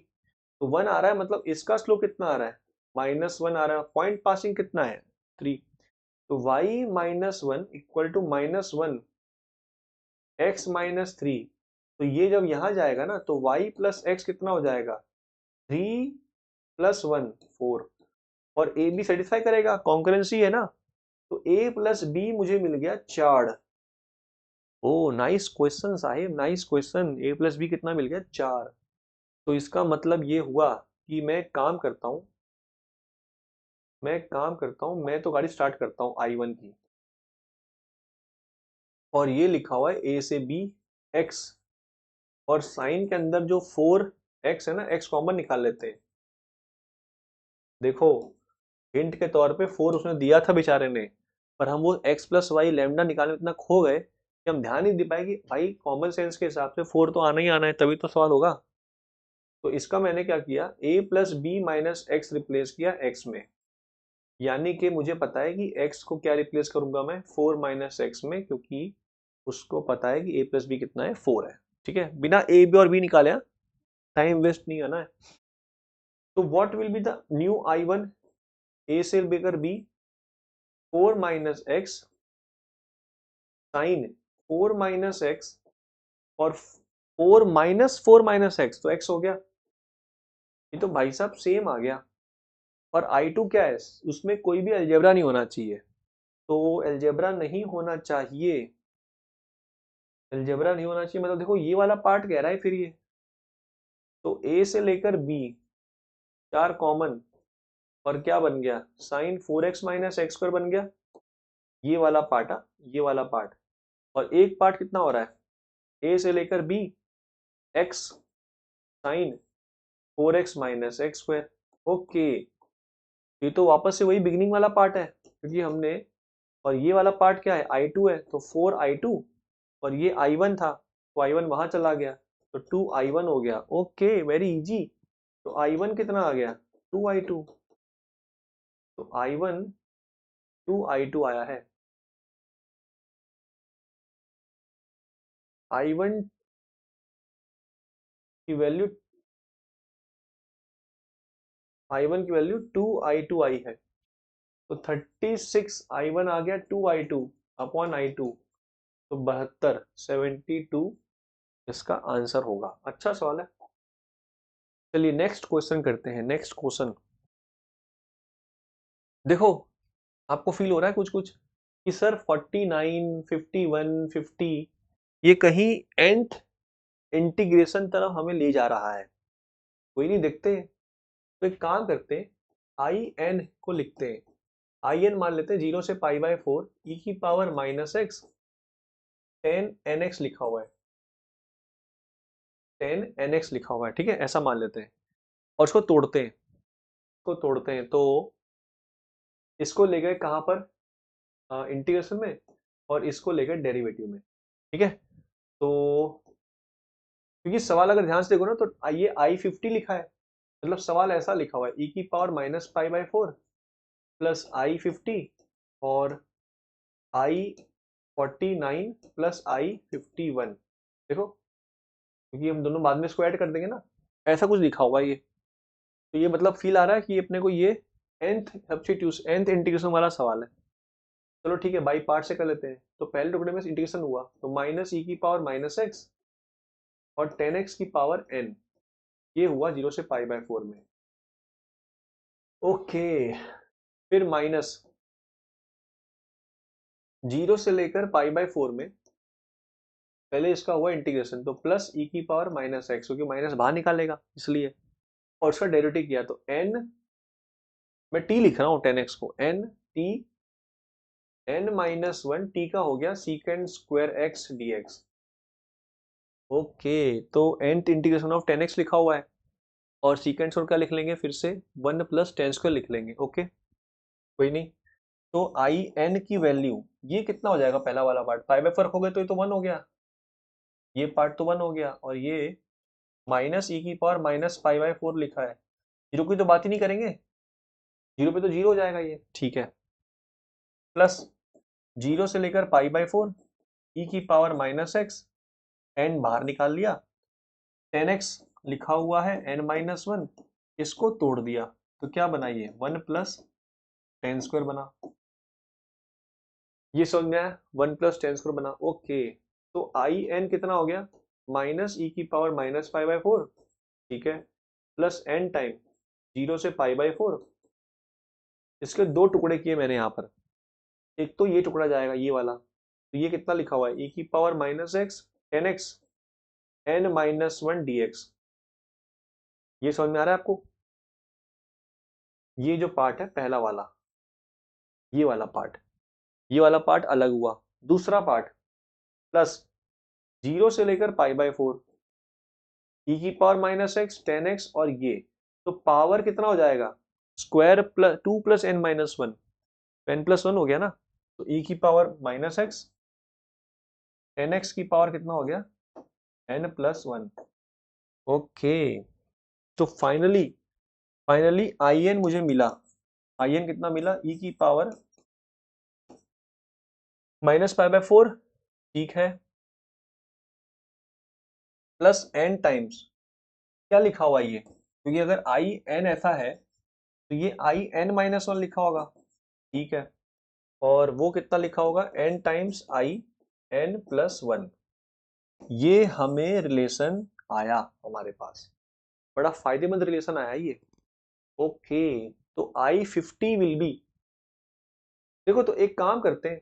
तो 1 आ रहा है, मतलब इसका स्लोप कितना आ रहा है? -1 आ रहा है। पॉइंट पासिंग कितना है? 3। तो y-1 = -1 x-3। तो ये जब यहां जाएगा ना, तो y+x कितना हो जाएगा? 3 + 1 4। और ए बी सेटिस्फाई करेगा, कॉन्करेंसी है ना। तो a+b मुझे मिल गया 4। ओ नाइस क्वेश्चन साहिब, नाइस क्वेश्चन। a+b कितना मिल गया? 4। तो इसका मतलब ये हुआ कि मैं तो गाड़ी स्टार्ट करता हूँ I1 की, और ये लिखा हुआ है a से b x, और साइन के अंदर जो 4x है ना, x कॉमन निकाल लेते हैं। देखो, हिंट के तौर पे 4 उसने दिया था बेचारे ने, पर हम वो x+y लैम्डा निकालने में इतना खो गए कि हम ध्यान नहीं दे पाए कि भाई कॉमन सेंस के हिसाब से 4 तो आना ही आना है, तभी तो सवाल होगा। तो इसका मैंने क्या किया, a+b-x रिप्लेस किया x में, यानी कि मुझे पता है कि x को क्या रिप्लेस करूंगा मैं? 4 - x में, क्योंकि उसको पता है कि a+b कितना है? 4 है। ठीक है, बिना a b और b निकाले, टाइम वेस्ट नहीं करना है। तो what will be the new I1? a से लेकर b, 4 - x sine 4 minus X और 4 माइनस एक्स, तो एक्स हो गया। ये तो भाई साहब सेम आ गया। और I2 क्या है, उसमें कोई भी अलजेब्रा नहीं होना चाहिए, तो अलजेब्रा नहीं होना चाहिए, अलजेब्रा नहीं होना चाहिए मतलब देखो ये वाला पार्ट कह रहा है फिर ये, तो ए से लेकर बी चार कॉमन, और क्या बन गया, sign 4x minus X square बन गया। ये वाला पार्ट, ये वाला पार्ट, और एक पार्ट कितना हो रहा है, ए से लेकर B X sine 4x minus X square. Okay, ये तो वापस से वही बिगिनिंग वाला पार्ट है, क्योंकि हमने, और ये वाला पार्ट क्या है, I2 है, तो 4I2, और ये I1 था, तो I1 वहां चला गया, तो 2I1 हो गया। Okay, very easy. तो I1 कितना आ गया, 2I2, तो I1 2I2 आया है। I1 की वैल्यू, I1 की वैल्यू 2I2 आई है, तो 36I1 आ गया 2I2 अपॉन I2, तो 72, 72 इसका आंसर होगा। अच्छा सवाल है। चलिए नेक्स्ट क्वेश्चन करते हैं। नेक्स्ट क्वेश्चन देखो, आपको फील हो रहा है कुछ कुछ कि सर 49, 51, 50 ये कहीं nth इंटीग्रेशन तरफ हमें ले जा रहा है। कोई नहीं, देखते हैं। तो एक काम करते हैं, आई एन को लिखते हैं। आई एन मान लेते हैं 0 से पाई बाय 4 ई की power minus X 10 N X लिखा हुआ है, 10 एन एक्स लिखा हुआ है, ठीक है, ऐसा मान लेते हैं। और इसको तोड़ते हैं, इसको तोड़ते हैं, तो इसको ले गए कहाँ पर, इंटीग्रेशन में, और इसको ले गए डेरिवेटिव में, ठीक है। तो क्योंकि सवाल अगर ध्यान से देखो ना, तो ये I50 लिखा है, मतलब सवाल ऐसा लिखा हुआ है, ई की power minus pi by 4 plus I50 और I49 प्लस I51। देखो, क्योंकि हम दोनों बाद में इसको ऐड कर देंगे ना, ऐसा कुछ लिखा हुआ है ये। तो ये मतलब फील आ रहा है कि अपने को ये nth सब्स्टिट्यूशन, nth इंटीग्रेशन वाला सवाल है। चलो ठीक है, बाई पार्ट से कर लेते हैं। तो पहले टुकड़े में इंटीग्रेशन हुआ, तो माइनस ई की पावर माइनस एक्स और 10x की पावर n, ये हुआ 0 से पाई बाय 4 में। ओके, फिर माइनस 0 से लेकर पाई बाय 4 में पहले इसका हुआ इंटीग्रेशन, तो प्लस ई की पावर माइनस एक्स, क्योंकि माइनस बाहर निकालेगा इसलिए, और उसका डेरिवेटिव किया, तो n, मैं t लिख रहा हूँ 10x को, n t n minus one T का हो गया secant square x D x. Okay, तो nth इंटीग्रेशन ऑफ 10x लिखा हुआ है, और सीकेंड स्क्वायर क्या लिख लेंगे फिर से, 1 प्लस 10 स्क्वायर लिख लेंगे। ओके, कोई नहीं। तो आई एन की वैल्यू, ये कितना हो जाएगा, पहला वाला पार्ट पाई बाय 4 हो गया, तो ये तो 1 हो गया, ये पार्ट तो 1 हो गया, और ये माइनस ई की पावर माइनस पाई बाय 4 लिखा है, जीरो की तो बात ही नहीं करेंगे, जीरो पे तो जीरो हो जाएगा ये, ठीक है। प्लस 0 से लेकर पाई बाय 4 ई की पावर माइनस एक्स, एन बाहर निकाल लिया, 10x लिखा हुआ है, n माइनस वन, इसको तोड़ दिया, तो क्या बना ये 1 प्लस 10 स्क्वायर बना। ये समझ में आया, 1 प्लस 10 स्क्वायर बना। ओके, तो आई एन कितना हो गया, माइनस ई की पावर माइनस पाई बाय 4, ठीक है, प्लस n टाइम 0 से पाई बाय 4। इसके दो टुकड़े किए मैंने यहाँ पर, एक तो ये टुकड़ा जाएगा ये वाला, तो ये कितना लिखा हुआ है, ई की power minus x 10x n minus one D x. ये समझ में आ रहा है आपको, ये जो पार्ट है पहला वाला, ये वाला पार्ट, ये वाला पार्ट अलग हुआ। दूसरा पार्ट, प्लस 0 से लेकर पाई बाय 4 ई की पावर माइनस एक्स 10x, और ये तो पावर कितना हो जाएगा, square plus 2 plus N minus one, N plus one हो गया ना, तो ई की पावर माइनस एक्स 10x की पावर कितना हो गया, एन प्लस वन। ओके, तो फाइनली, फाइनली आई एन मुझे मिला, आई एन कितना मिला, ई की पावर माइनस पाई बाय 4, ठीक है, प्लस एन टाइम्स, क्या लिखा हुआ ये, क्योंकि अगर आई एन ऐसा है तो ये आई एन माइनस वन लिखा होगा, ठीक है, और वो कितना लिखा होगा, एन टाइम्स आई n+1, ये हमें रिलेशन आया हमारे पास, बड़ा फायदेमंद रिलेशन आया ये। ओके, तो I50 विल बी, देखो तो एक काम करते हैं,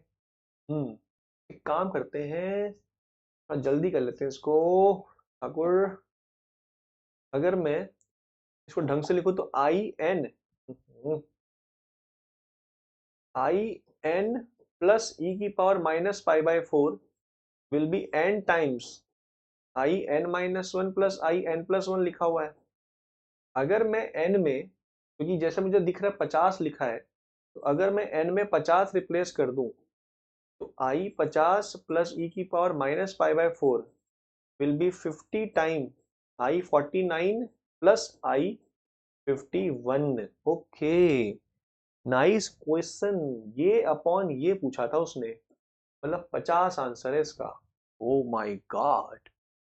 एक काम करते हैं, थोड़ा जल्दी कर लेते हैं इसको। अगर अगर मैं इसको ढंग से लिखूं तो I n प्लस e की power -π/4 will be n times I n-1 plus In+1 लिखा हुआ है। अगर मैं n में, क्योंकि जैसे मुझे दिख रहा है 50 लिखा है, तो अगर मैं n में 50 रिप्लेस कर दूं तो I50 प्लस e की power -π/4 will be 50 time I49 plus I51। Okay, nice question. ये अपॉन ये पूछा था उसने, मतलब 50 आंसर है इसका। ओ माय गॉड,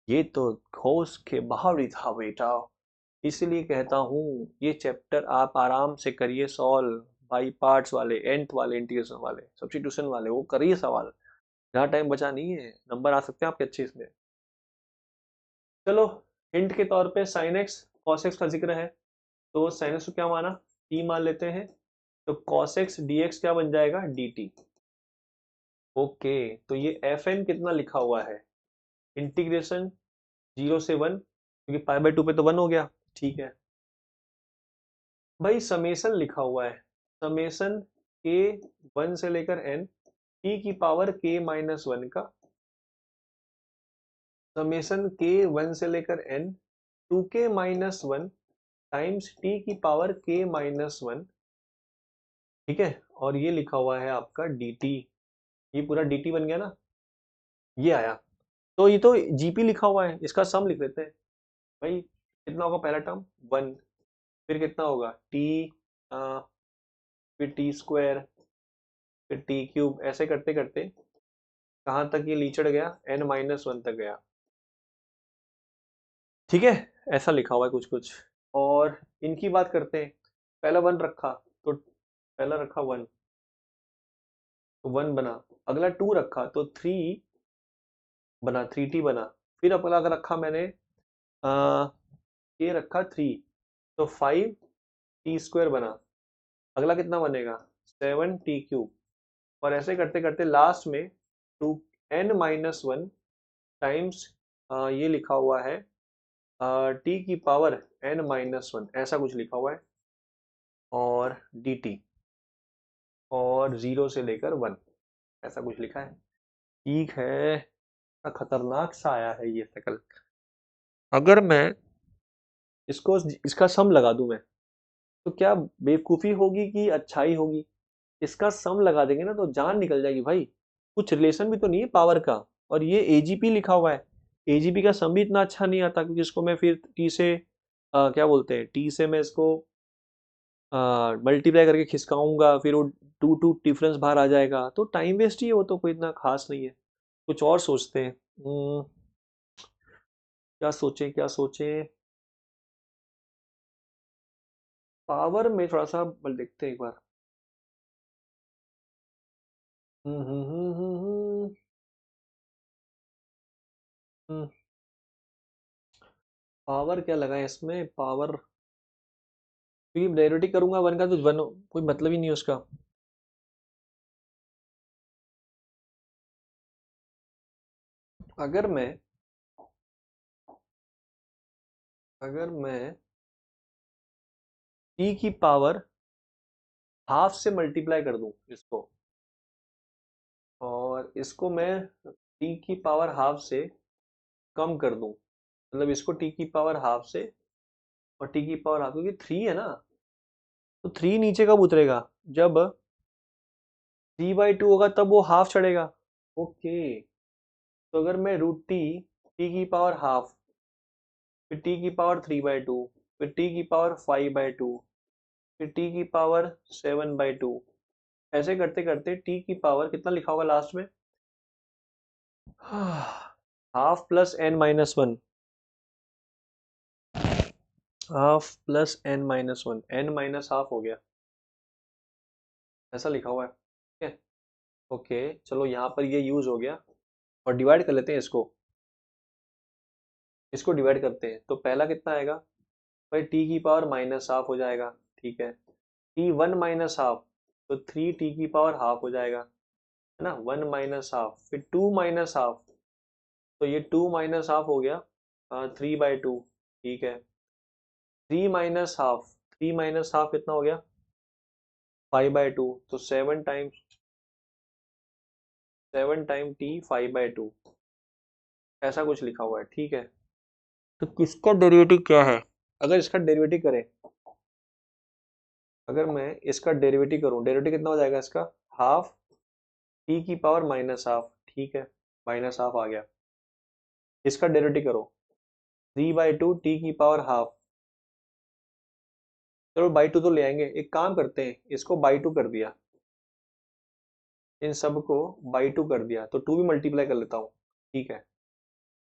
ये तो होश के बाहर ही था बेटा। इसलिए कहता हूँ ये चैप्टर आप आराम से करिए सॉल्व, बाई पार्ट्स वाले, nth वाले, इंटीग्रेशन वाले, सब्स्टिट्यूशन वाले, वो करिए सवाल। ज़्यादा टाइम बचा नहीं है, नंबर आ सकते हैं आपके अच्छे इसमें। चलो, हिंट के तौर पे sin x cos x का जिक्र है, तो sin x को क्या माना, t मान लेते हैं, तो cos x dx क्या बन जाएगा, dt। ओके, तो ये fn कितना लिखा हुआ है, इंटीग्रेशन 0 से 1, क्योंकि π/2 पे तो 1 हो गया, ठीक है भाई। समेसन लिखा हुआ है, समेसन के 1 से लेकर n t की पावर k-1 का, समेसन के 1 से लेकर n 2k-1 टाइम्स t की पावर k-1, ठीक है। और ये लिखा हुआ है आपका dt, ये पूरा dt बन गया ना, ये आया। तो ये तो gp लिखा हुआ है, इसका सम लिख लेते हैं भाई। कितना होगा पहला टर्म 1, फिर कितना होगा t, फिर टी स्क्वायर, फिर टी क्यूब, ऐसे करते करते कहाँ तक ये लीचड़ गया, n-1 तक गया, ठीक है। ऐसा लिखा हुआ है कुछ कुछ। और इनकी बात करते हैं, पहला 1 रखा, तो पहला रखा 1, तो 1 बना, अगला 2 रखा तो 3 बना, 3t बना, फिर अगला रखा मैंने ये रखा 3, तो 5t² बना, अगला कितना बनेगा 7t³ और ऐसे करते करते लास्ट में 2n-1 टाइम्स ये लिखा हुआ है t की पावर n-1, ऐसा कुछ लिखा हुआ है, और dt, और 0 से लेकर 1, ऐसा कुछ लिखा है, ठीक है। खतरनाक सा आया है ये शकल। अगर मैं इसको, इसका सम लगा दूं मैं, तो क्या बेवकूफ़ी होगी कि अच्छाई होगी। इसका सम लगा देंगे ना तो जान निकल जाएगी भाई, कुछ रिलेशन भी तो नहीं है पावर का। और ये एजीपी लिखा हुआ है, एजीपी का सम भी इतना अच्छा नहीं आता, क्योंकि इसको मैं फिर टी से क्या बोलते हैं, टी से मैं इसको मल्टीप्लाई करके खिसकाऊंगा, फिर वो टू टू डिफरेंस बाहर आ जाएगा, तो टाइम वेस्ट ही है, वो तो कोई इतना खास नहीं है। कुछ और सोचते हैं, क्या सोचें क्या सोचें। पावर में थोड़ा सा बल देखते हैं एक बार। हम्म हम्म हम्म हम्म हम्म, हम्म, पावर क्या लगा है इसमें, पावर, क्योंकि डेरिवेटिव करूंगा 1 का तो 1, कोई मतलब ही नहीं है उसका। अगर मैं अगर मैं t की पावर हाफ से मल्टीप्लाई कर दूं इसको, और इसको मैं t की पावर हाफ से कम कर दूं, मतलब इसको t की पावर हाफ से और t की पावर हाफ, क्योंकि 3 है ना, तो 3 नीचे कब उतरेगा, जब 3/2 होगा तब वो हाफ चढ़ेगा। ओके, तो अगर मैं √t, t की पावर हाफ, फिर t की पावर 3/2, फिर t की पावर 5/2, फिर t की पावर 7/2, ऐसे करते करते t की पावर कितना लिखा होगा लास्ट में, half plus n-1, half plus n-1, n minus half हो गया, ऐसा लिखा हुआ है, ठीक है। ओके, चलो यहाँ पर ये यूज हो गया, और डिवाइड कर लेते हैं इसको डिवाइड करते हैं। तो पहला कितना आएगा भाई, टी की पावर माइनस हाफ हो जाएगा, ठीक है। टी वन माइनस हाफ, तो थ्री टी की पावर हाफ हो जाएगा, है ना। वन माइनस हाफ, फिर टू माइनस हाफ, तो ये टू माइनस हाफ हो गया थ्री बाई टू, ठीक है। थ्री माइनस हाफ कितना हो गया, फाइव बाई टू, तो seven time T five by two, ऐसा कुछ लिखा हुआ है, ठीक है। तो किसका डेरिवेटिव क्या है, अगर इसका डेरिवेटिव करें, अगर मैं इसका डेरिवेटिव करूं, डेरिवेटिव कितना हो जाएगा इसका, हाफ टी की पावर माइनस हाफ, ठीक है, माइनस हाफ आ गया। इसका डेरिवेटिव करो, थ्री बाई टू टी की पावर हाफ, चलो बाई टू तो ले आएंगे, एक काम करते हैं, इसको बाई टू कर दिया, इन सब को बाई टू कर दिया, तो टू भी मल्टीप्लाई कर लेता हूँ, ठीक है।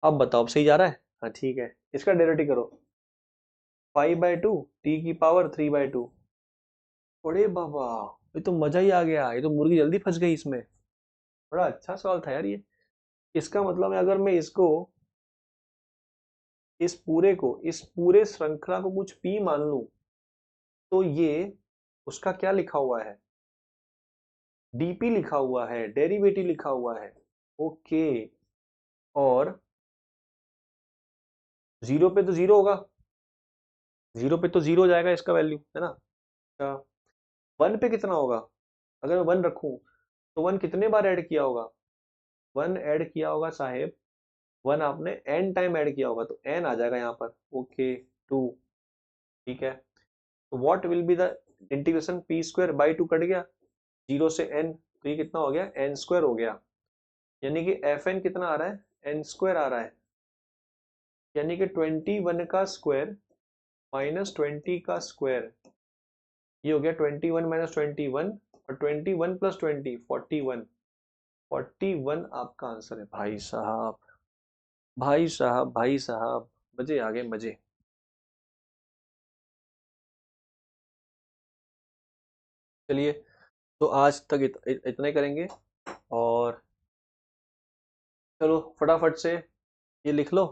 अब बताओ, अब सही जा रहा है, हाँ ठीक है। इसका डेरिवेटिव करो, फाइव बाई टू टी की पावर थ्री बाई टू, अरे बाबा, ये तो मजा ही आ गया, ये तो मुर्गी जल्दी फंस गई इसमें। बड़ा अच्छा सवाल था यार ये। इसका मतलब है, अगर मैं इसको, इस पूरे श्रृंखला को कुछ पी मान लूं, तो ये उसका क्या लिखा हुआ है, डीपी लिखा हुआ है, डेरिवेटिव लिखा हुआ है, ओके। और जीरो पे तो जीरो होगा, जीरो पे तो जीरो हो जाएगा इसका वैल्यू, है ना। अच्छा, वन पे कितना होगा, अगर मैं वन रखूं, तो वन कितने बार ऐड किया होगा, वन ऐड किया होगा साहेब, वन आपने एन टाइम ऐड किया होगा, तो एन आ जाएगा यहाँ पर, ओके, टू, ठीक है। तो what will be the integration, P square by two cut गया, जीरो से एन, तो ये कितना हो गया, एन स्क्वायर हो गया, यानी कि एफ एन कितना आ रहा है, एन स्क्वायर आ रहा है, यानी कि 21 का स्क्वायर माइनस 20 का स्क्वायर, ये हो गया 21 माइनस 21, और 21 प्लस 20 41, 41 आपका आंसर है भाई साहब, भाई साहब, भाई साहब, मजे आ गए मजे। चलिए, तो आज तक इतना ही करेंगे, और चलो फटाफट से ये लिख लो,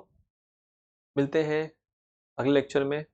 मिलते हैं अगले लेक्चर में।